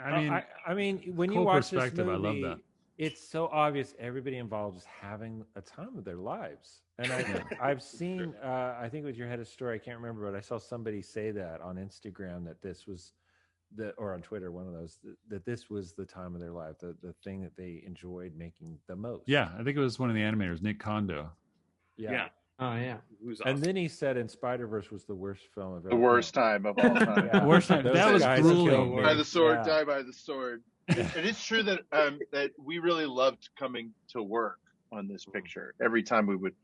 I mean when cool you watch this perspective. movie, I love that. It's so obvious everybody involved is having a time of their lives, and I've seen I think with your head of story, I can't remember, but I saw somebody say that on Instagram, that this was or on Twitter, one of those, that this was the time of their life, the thing that they enjoyed making the most. Yeah, I think it was one of the animators, Nick Kondo. Yeah. Oh yeah. Awesome. And then he said in Spider-Verse was the worst film of the worst time of all time. Yeah. Worst time. That was grueling. By the sword, die by the sword. And it's true that that we really loved coming to work on this picture. Every time we would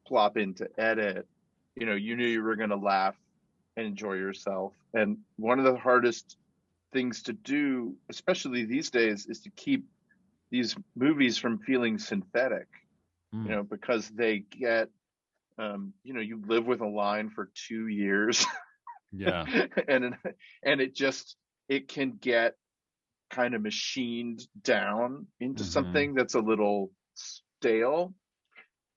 plop in to edit, you knew you were going to laugh and enjoy yourself. And one of the hardest things to do, especially these days, is to keep these movies from feeling synthetic, because they get, you live with a line for 2 years. Yeah. and it can get kind of machined down into something that's a little stale.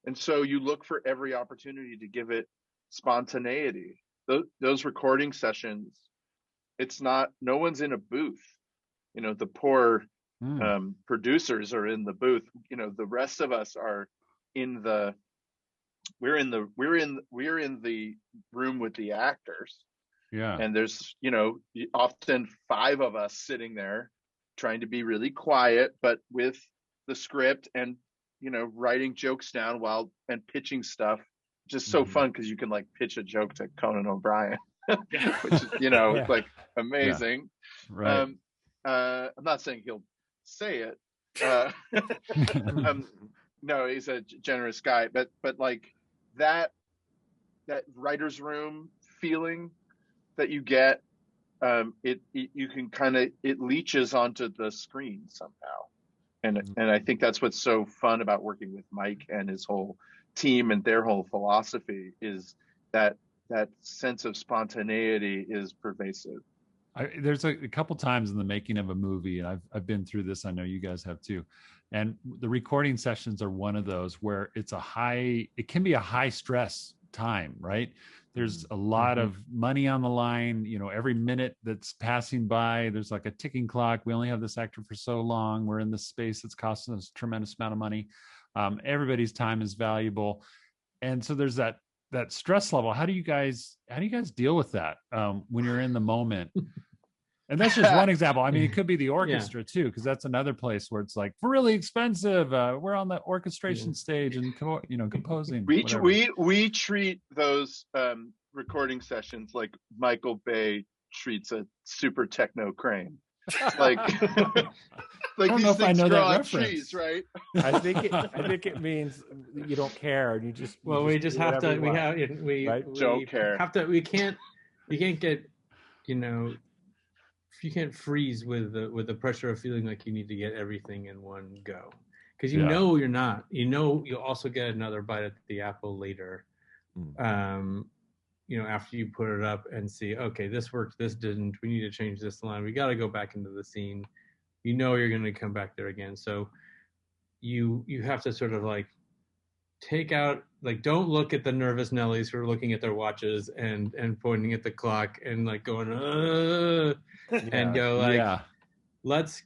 And so you look for every opportunity to give it spontaneity. Those recording sessions, it's not, no one's in a booth. The poor producers are in the booth. The rest of us are in the, we're in the room with the actors. Yeah. And there's, often 5 of us sitting there trying to be really quiet, but with the script and, writing jokes down and pitching stuff. Just so fun, because you can like pitch a joke to Conan O'Brien, which is, like amazing. Yeah. Right. I'm not saying he'll say it. No, he's a generous guy, but like that writer's room feeling that you get, you can kind of, it leaches onto the screen somehow. And I think that's what's so fun about working with Mike and his whole team and their whole philosophy is that sense of spontaneity is pervasive. There's a couple times in the making of a movie, and I've been through this. I know you guys have too. And the recording sessions are one of those where it can be a high stress time, right? There's a lot of money on the line. Every minute that's passing by, there's like a ticking clock. We only have this actor for so long. We're in this space that's costing us a tremendous amount of money. Everybody's time is valuable. And so there's that stress level. How do you guys deal with that when you're in the moment? And that's just one example. I mean, it could be the orchestra too, because that's another place where it's like really expensive. We're on the orchestration stage and composing. We treat those recording sessions like Michael Bay treats a super techno crane. Like these things grow on trees, right? I think it means you don't care, and you just we don't care. You can't freeze with the pressure of feeling like you need to get everything in one go, because you're not. You'll also get another bite at the apple later. After you put it up and see, okay, this worked, this didn't, we need to change this line, we got to go back into the scene. You're going to come back there again. So you have to sort of like take out, like, don't look at the nervous Nellies who are looking at their watches and pointing at the clock and like going, and go like, let's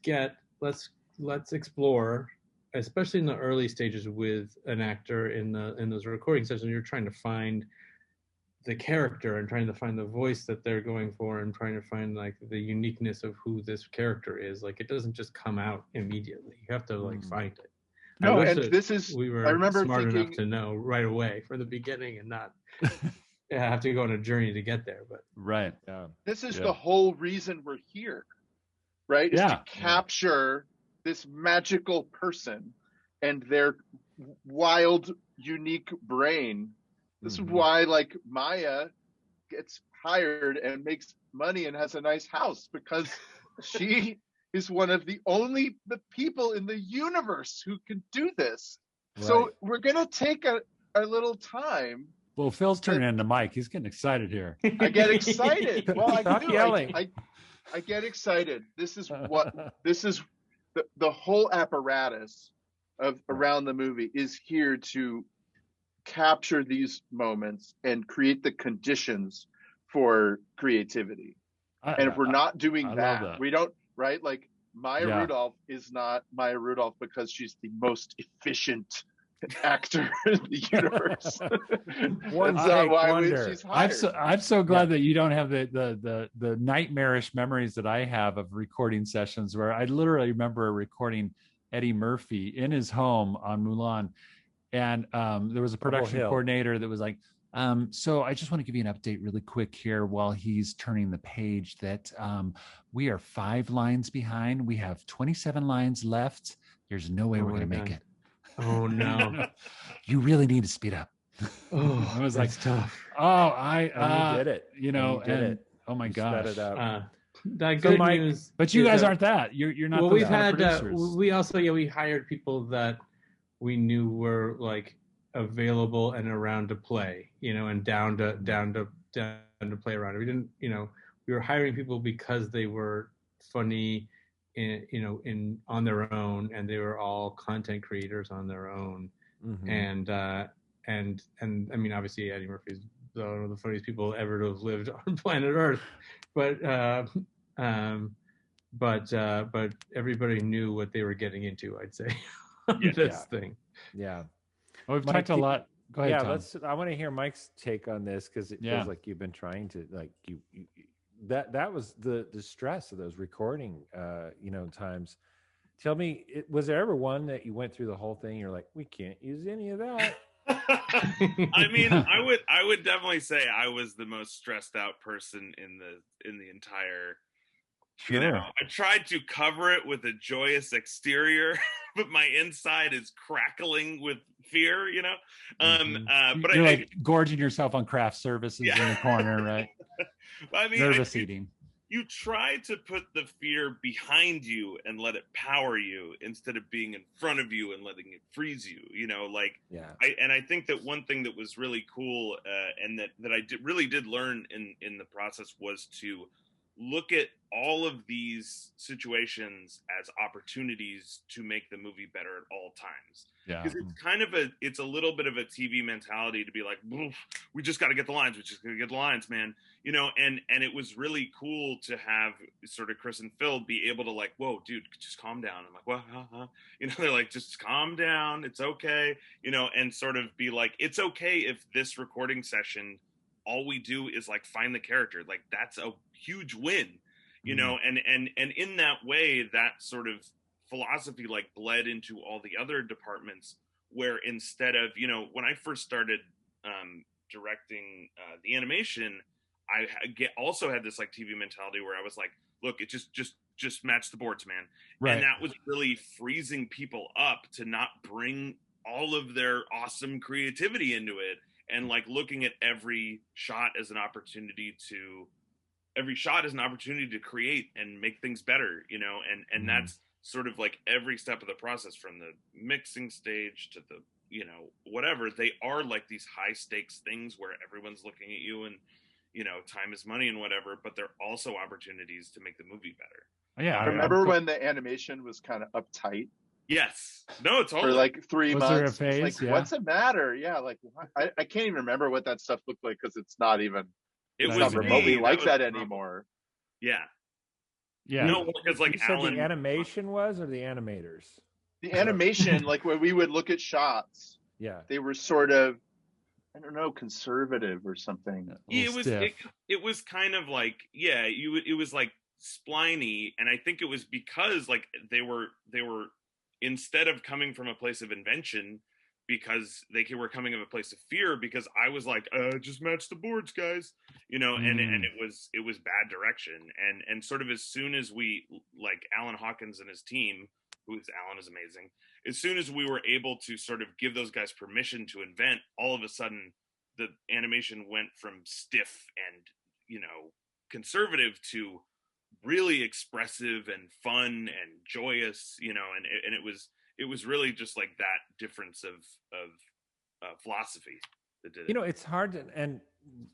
explore, especially in the early stages with an actor in those recording sessions. You're trying to find the character and trying to find the voice that they're going for and trying to find like the uniqueness of who this character is. Like, it doesn't just come out immediately. You have to like find it. No, and we were smart enough to know right away from the beginning and not have to go on a journey to get there. But this is the whole reason we're here, right? Is to capture this magical person and their wild, unique brain. This is why, like, Maya gets hired and makes money and has a nice house, because she is one of the people in the universe who can do this. Right. So we're going to take a little time. Well, Phil's turning into Mike. He's getting excited here. I get excited. Well, I do. Yelling. I get excited. This is the whole apparatus of around the movie is here to capture these moments and create the conditions for creativity. And if we're not doing that, we don't, right? Like, Maya Rudolph is not Maya Rudolph because she's the most efficient actor in the universe. That's not why she's hired. I'm so glad that you don't have the nightmarish memories that I have of recording sessions, where I literally remember recording Eddie Murphy in his home on Mulan. And there was a production coordinator that was like, so I just want to give you an update really quick here while he's turning the page that we are 5 lines behind. We have 27 lines left. There's no way we're going to make it. Oh, no. You really need to speed up. Oh, I was like, tough. Oh, you did it. Oh my gosh. Sped it out. That good news. But you guys aren't that. You're not. Well, we've had we also we hired people that we knew were like available and around to play, and down to play around. We didn't, we were hiring people because they were funny, on their own, and they were all content creators on their own. And I mean, obviously Eddie Murphy's one of the funniest people ever to have lived on planet Earth, but everybody knew what they were getting into, I'd say. This thing. Yeah. Well, we've talked a lot. Go ahead, Tom. I want to hear Mike's take on this, because it feels like you've been trying to, like, you that was the stress of those recording times. Tell me, was there ever one that you went through the whole thing, you're like, we can't use any of that? I mean, I would definitely say I was the most stressed out person in the entire. Sure. I tried to cover it with a joyous exterior, but my inside is crackling with fear, but you're like gorging yourself on craft services in the corner, right? I mean, nervous eating. you try to put the fear behind you and let it power you instead of being in front of you and letting it freeze you. I think that one thing that was really cool and that I really did learn in the process was to look at all of these situations as opportunities to make the movie better at all times. Yeah. Because it's a little bit of a TV mentality to be like, we just got to get the lines. We just got to get the lines, man. And it was really cool to have sort of Chris and Phil be able to like, whoa, dude, just calm down. I'm like, what? They're like, just calm down. It's okay. And sort of be like, it's okay if this recording session, all we do is like find the character. Like that's a huge win, and in that way, that sort of philosophy like bled into all the other departments where instead of, when I first started directing the animation, I also had this like TV mentality where I was like, look, it just match the boards, man. Right. And that was really freezing people up to not bring all of their awesome creativity into it. And like looking at every shot as an opportunity to create and make things better, and that's sort of like every step of the process from the mixing stage to the, whatever. They are like these high stakes things where everyone's looking at you and, time is money and whatever, but they're also opportunities to make the movie better. Yeah. I remember when the animation was kind of uptight. Yes. No, it's for like 3 months. There a phase? Like, yeah. What's the matter? Yeah, like I can't even remember what that stuff looked like because it's not even. It's not remotely like that anymore. Yeah. Yeah. No, because like the animation was or the animators. The animation, like when we would look at shots. Yeah. They were sort of, I don't know, conservative or something. Yeah, it was kind of like, it was like spliny, and I think it was because like they were instead of coming from a place of invention, because they were coming from a place of fear, because I was like, just match the boards, guys, and it was bad direction, and sort of as soon as we, like Alan Hawkins and his team, Alan is amazing, as soon as we were able to sort of give those guys permission to invent, all of a sudden the animation went from stiff and conservative to really expressive and fun and joyous, and it was really just like that difference of philosophy that did it. It's hard to, and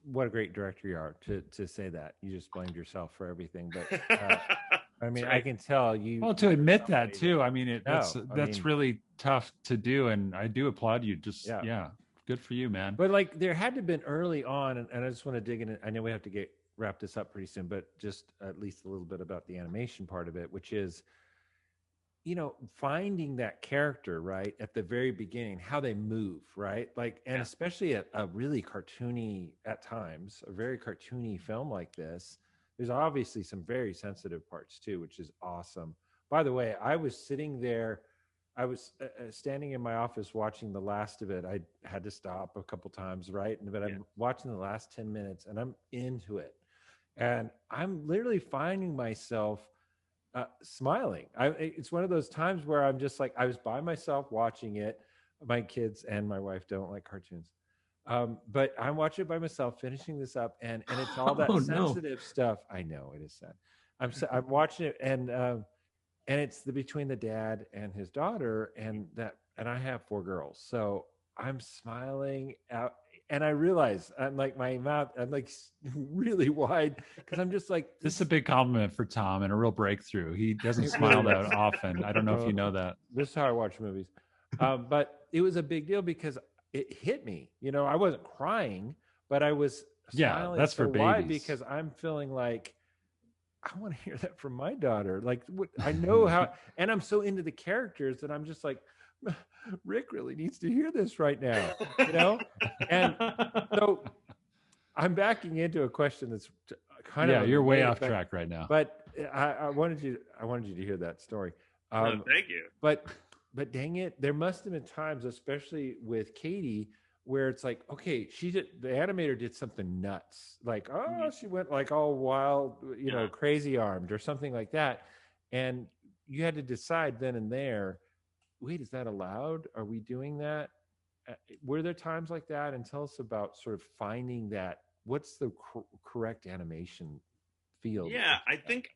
what a great director you are to say that. You just blamed yourself for everything, but I mean, right. I can tell you. Well, to admit that too. I mean, that's really tough to do, and I do applaud you. Good for you, man. But like, there had to have been early on, and I just want to dig in. I know we have to wrap this up pretty soon, but just at least a little bit about the animation part of it, which is, finding that character right at the very beginning, how they move, right? Like, and especially a really cartoony, at times, a very cartoony film like this, there's obviously some very sensitive parts too, which is awesome. By the way, I was sitting there, I was standing in my office watching the last of it. I had to stop a couple times, right? But I'm watching the last 10 minutes and I'm into it. And I'm literally finding myself smiling. It's one of those times where I'm just like, I was by myself watching it. My kids and my wife don't like cartoons. But I'm watching it by myself, finishing this up, and it's all that sensitive stuff. I know it is sad. I'm watching it, and it's between the dad and his daughter, and I have 4 girls, so I'm smiling out, and I realize I'm like, my mouth, I'm like really wide, because I'm just like, this is a big compliment for Tom and a real breakthrough. He doesn't smile that often. I don't know if you know that. This is how I watch movies. But it was a big deal because it hit me. I wasn't crying, but I was smiling. That's for babies. Why? Because I'm feeling like, I want to hear that from my daughter. Like, I know how, and I'm so into the characters that I'm just like, Rick really needs to hear this right now, And so I'm backing into a question that's kind of you're way off track right now. But I wanted you to hear that story. Thank you. But dang it, there must have been times, especially with Katie, where it's like, okay, the animator did something nuts, like, she went like all wild, crazy armed or something like that, and you had to decide then and there, wait, is that allowed? Are we doing that? Were there times like that? And tell us about sort of finding that. What's the correct animation field. Yeah, I think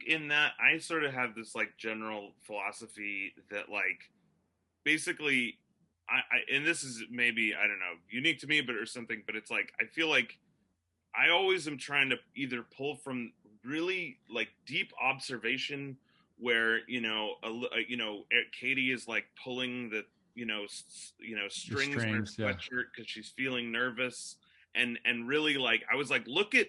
in that I sort of have this like general philosophy that like basically and this is maybe, I don't know, unique to me, but or something, but it's like I feel like I always am trying to either pull from really like deep observation where Katie is like pulling the strings on her sweatshirt because she's feeling nervous, and really like I was like, look at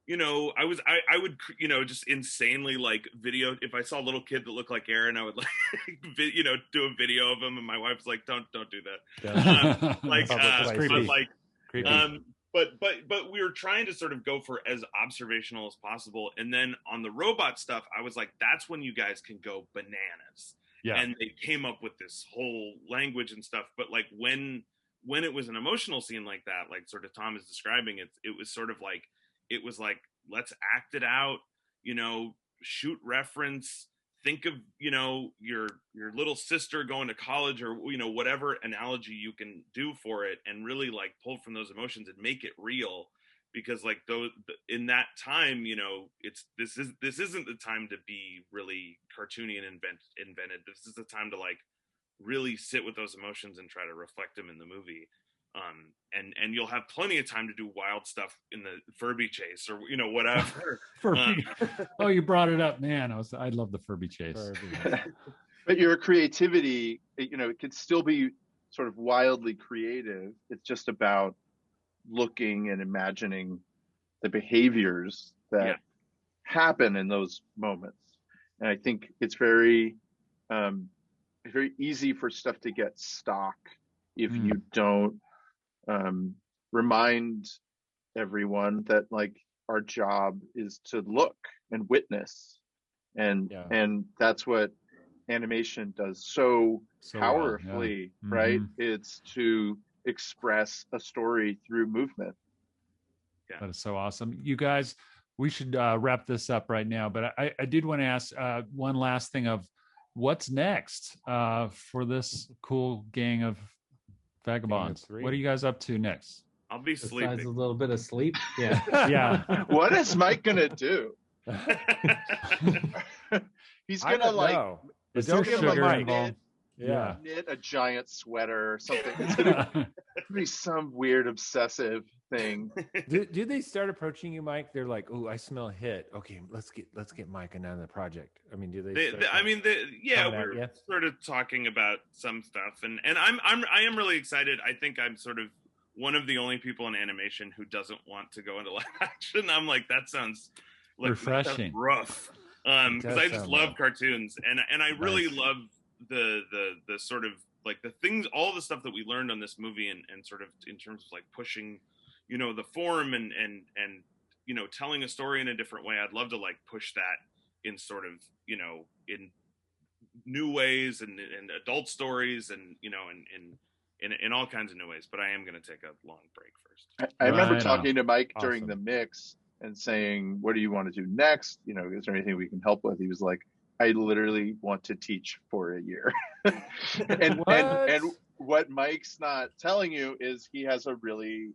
I would just insanely like video, if I saw a little kid that looked like Aaron, I would like do a video of him, and my wife's like, don't do that. But we were trying to sort of go for as observational as possible, and then on the robot stuff I was like, that's when you guys can go bananas. Yeah. And they came up with this whole language and stuff, but like when it was an emotional scene like that, like sort of Tom is describing it, it was like, let's act it out, shoot reference, think of, your little sister going to college, or, whatever analogy you can do for it, and really like pull from those emotions and make it real. Because like in that time, this isn't the time to be really cartoony and invented. This is the time to like really sit with those emotions and try to reflect them in the movie. And you'll have plenty of time to do wild stuff in the Furby chase, or whatever. Oh, you brought it up, man. I love the Furby chase. But your creativity, it could still be sort of wildly creative. It's just about looking and imagining the behaviors that happen in those moments. And I think it's very easy for stuff to get stock if you don't remind everyone that like our job is to look and witness, and that's what animation does so powerfully, right? It's to express a story through movement. That is so awesome. You guys, we should wrap this up right now, but I did want to ask one last thing of what's next for this cool gang of vagabonds. What are you guys up to next? I'll be sleeping. Besides a little bit of sleep. Yeah. Yeah. What is Mike gonna do? He's gonna like is there sugar involved? Knit a giant sweater or something. It's gonna be some weird obsessive thing. Do they start approaching you, Mike? They're like, "Oh, I smell a hit. Okay, let's get Mike on the project." I mean, do they? We're sort of talking about some stuff, and I am really excited. I think I'm sort of one of the only people in animation who doesn't want to go into live action. I'm like, that sounds like refreshing, rough, because I just love cartoons, and I really love the sort of like the things, all the stuff that we learned on this movie, and sort of in terms of like pushing, the form and telling a story in a different way. I'd love to like push that in sort of, in new ways and adult stories and, in all kinds of new ways, but I am going to take a long break first. I remember talking to Mike during the mix and saying, what do you want to do next? Is there anything we can help with? He was like, I literally want to teach for a year. and what Mike's not telling you is he has a really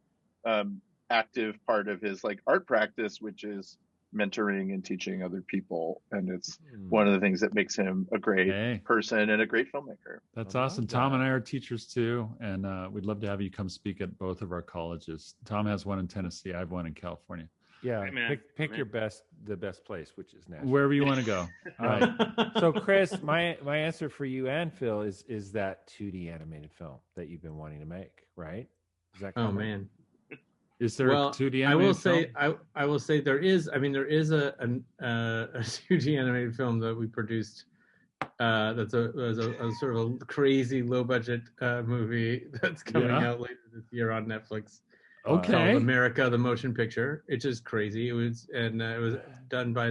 active part of his like art practice, which is mentoring and teaching other people, and it's one of the things that makes him a great person and a great filmmaker. That's awesome. Tom and I are teachers too, and we'd love to have you come speak at both of our colleges. Tom has one in Tennessee, I have one in California. Yeah, pick the best place, which is Nashville. Wherever you want to go. All right. So, Chris, my answer for you and Phil is that 2D animated film that you've been wanting to make, right? Is that man? Is there a 2D animated film? I will say there is. I mean, there is a 2D animated film that we produced. That's a sort of a crazy low budget movie that's coming out later this year on Netflix. Okay. Called America, the Motion Picture. It's just crazy. It was done by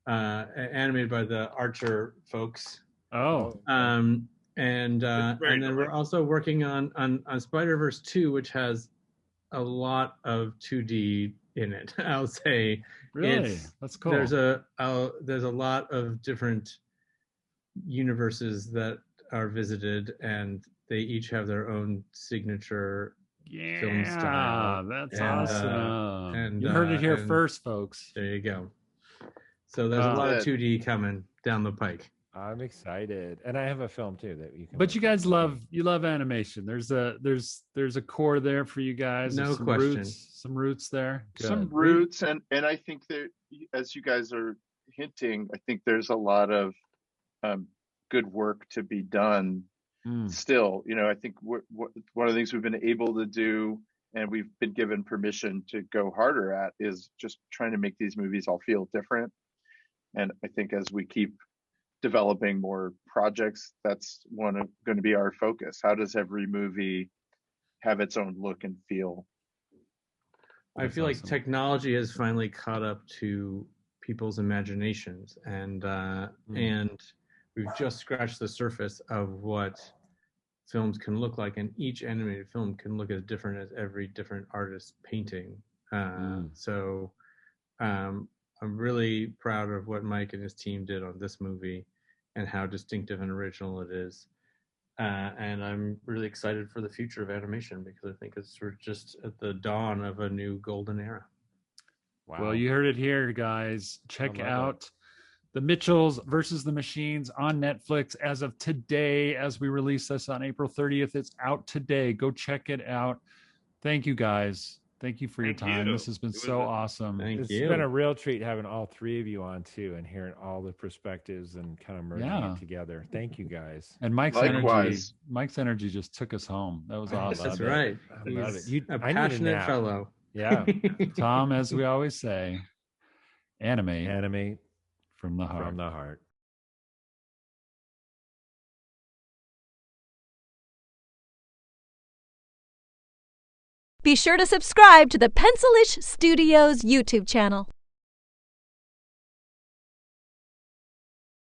animated by the Archer folks. Oh. And then we're also working on Spider-Verse 2, which has a lot of 2D in it. I'll say. Really? That's cool. There's a lot of different universes that are visited, and they each have their own signature film style. That's awesome. And you heard it here first, folks. There you go. So there's a lot of 2D coming down the pike. I'm excited, and I have a film too that you can. But you guys love animation. There's a core there for you guys. No question. Some roots there. Good. Some roots, and I think that, as you guys are hinting, I think there's a lot of good work to be done. Still, I think one of the things we've been able to do, and we've been given permission to go harder at, is just trying to make these movies all feel different. And I think as we keep developing more projects, that's going to be our focus. How does every movie have its own look and feel? I feel like technology has finally caught up to people's imaginations, and we've just scratched the surface of what films can look like, and each animated film can look as different as every different artist's painting. So I'm really proud of what Mike and his team did on this movie and how distinctive and original it is. And I'm really excited for the future of animation, because I think we're just at the dawn of a new golden era. Wow. Well, you heard it here, guys. Check out The Mitchells versus the Machines on Netflix as of today. As we release this on April 30th, it's out today. Go check it out. Thank you, guys. Thank you for your time. This has been so awesome. It's been a real treat having all three of you on too, and hearing all the perspectives and kind of merging it together. Thank you, guys. And Mike's energy just took us home. That was awesome. That's right. He's a passionate fellow. Yeah. Tom, as we always say, animate from the heart. From the heart. Be sure to subscribe to the Pencil-ish Studios YouTube channel.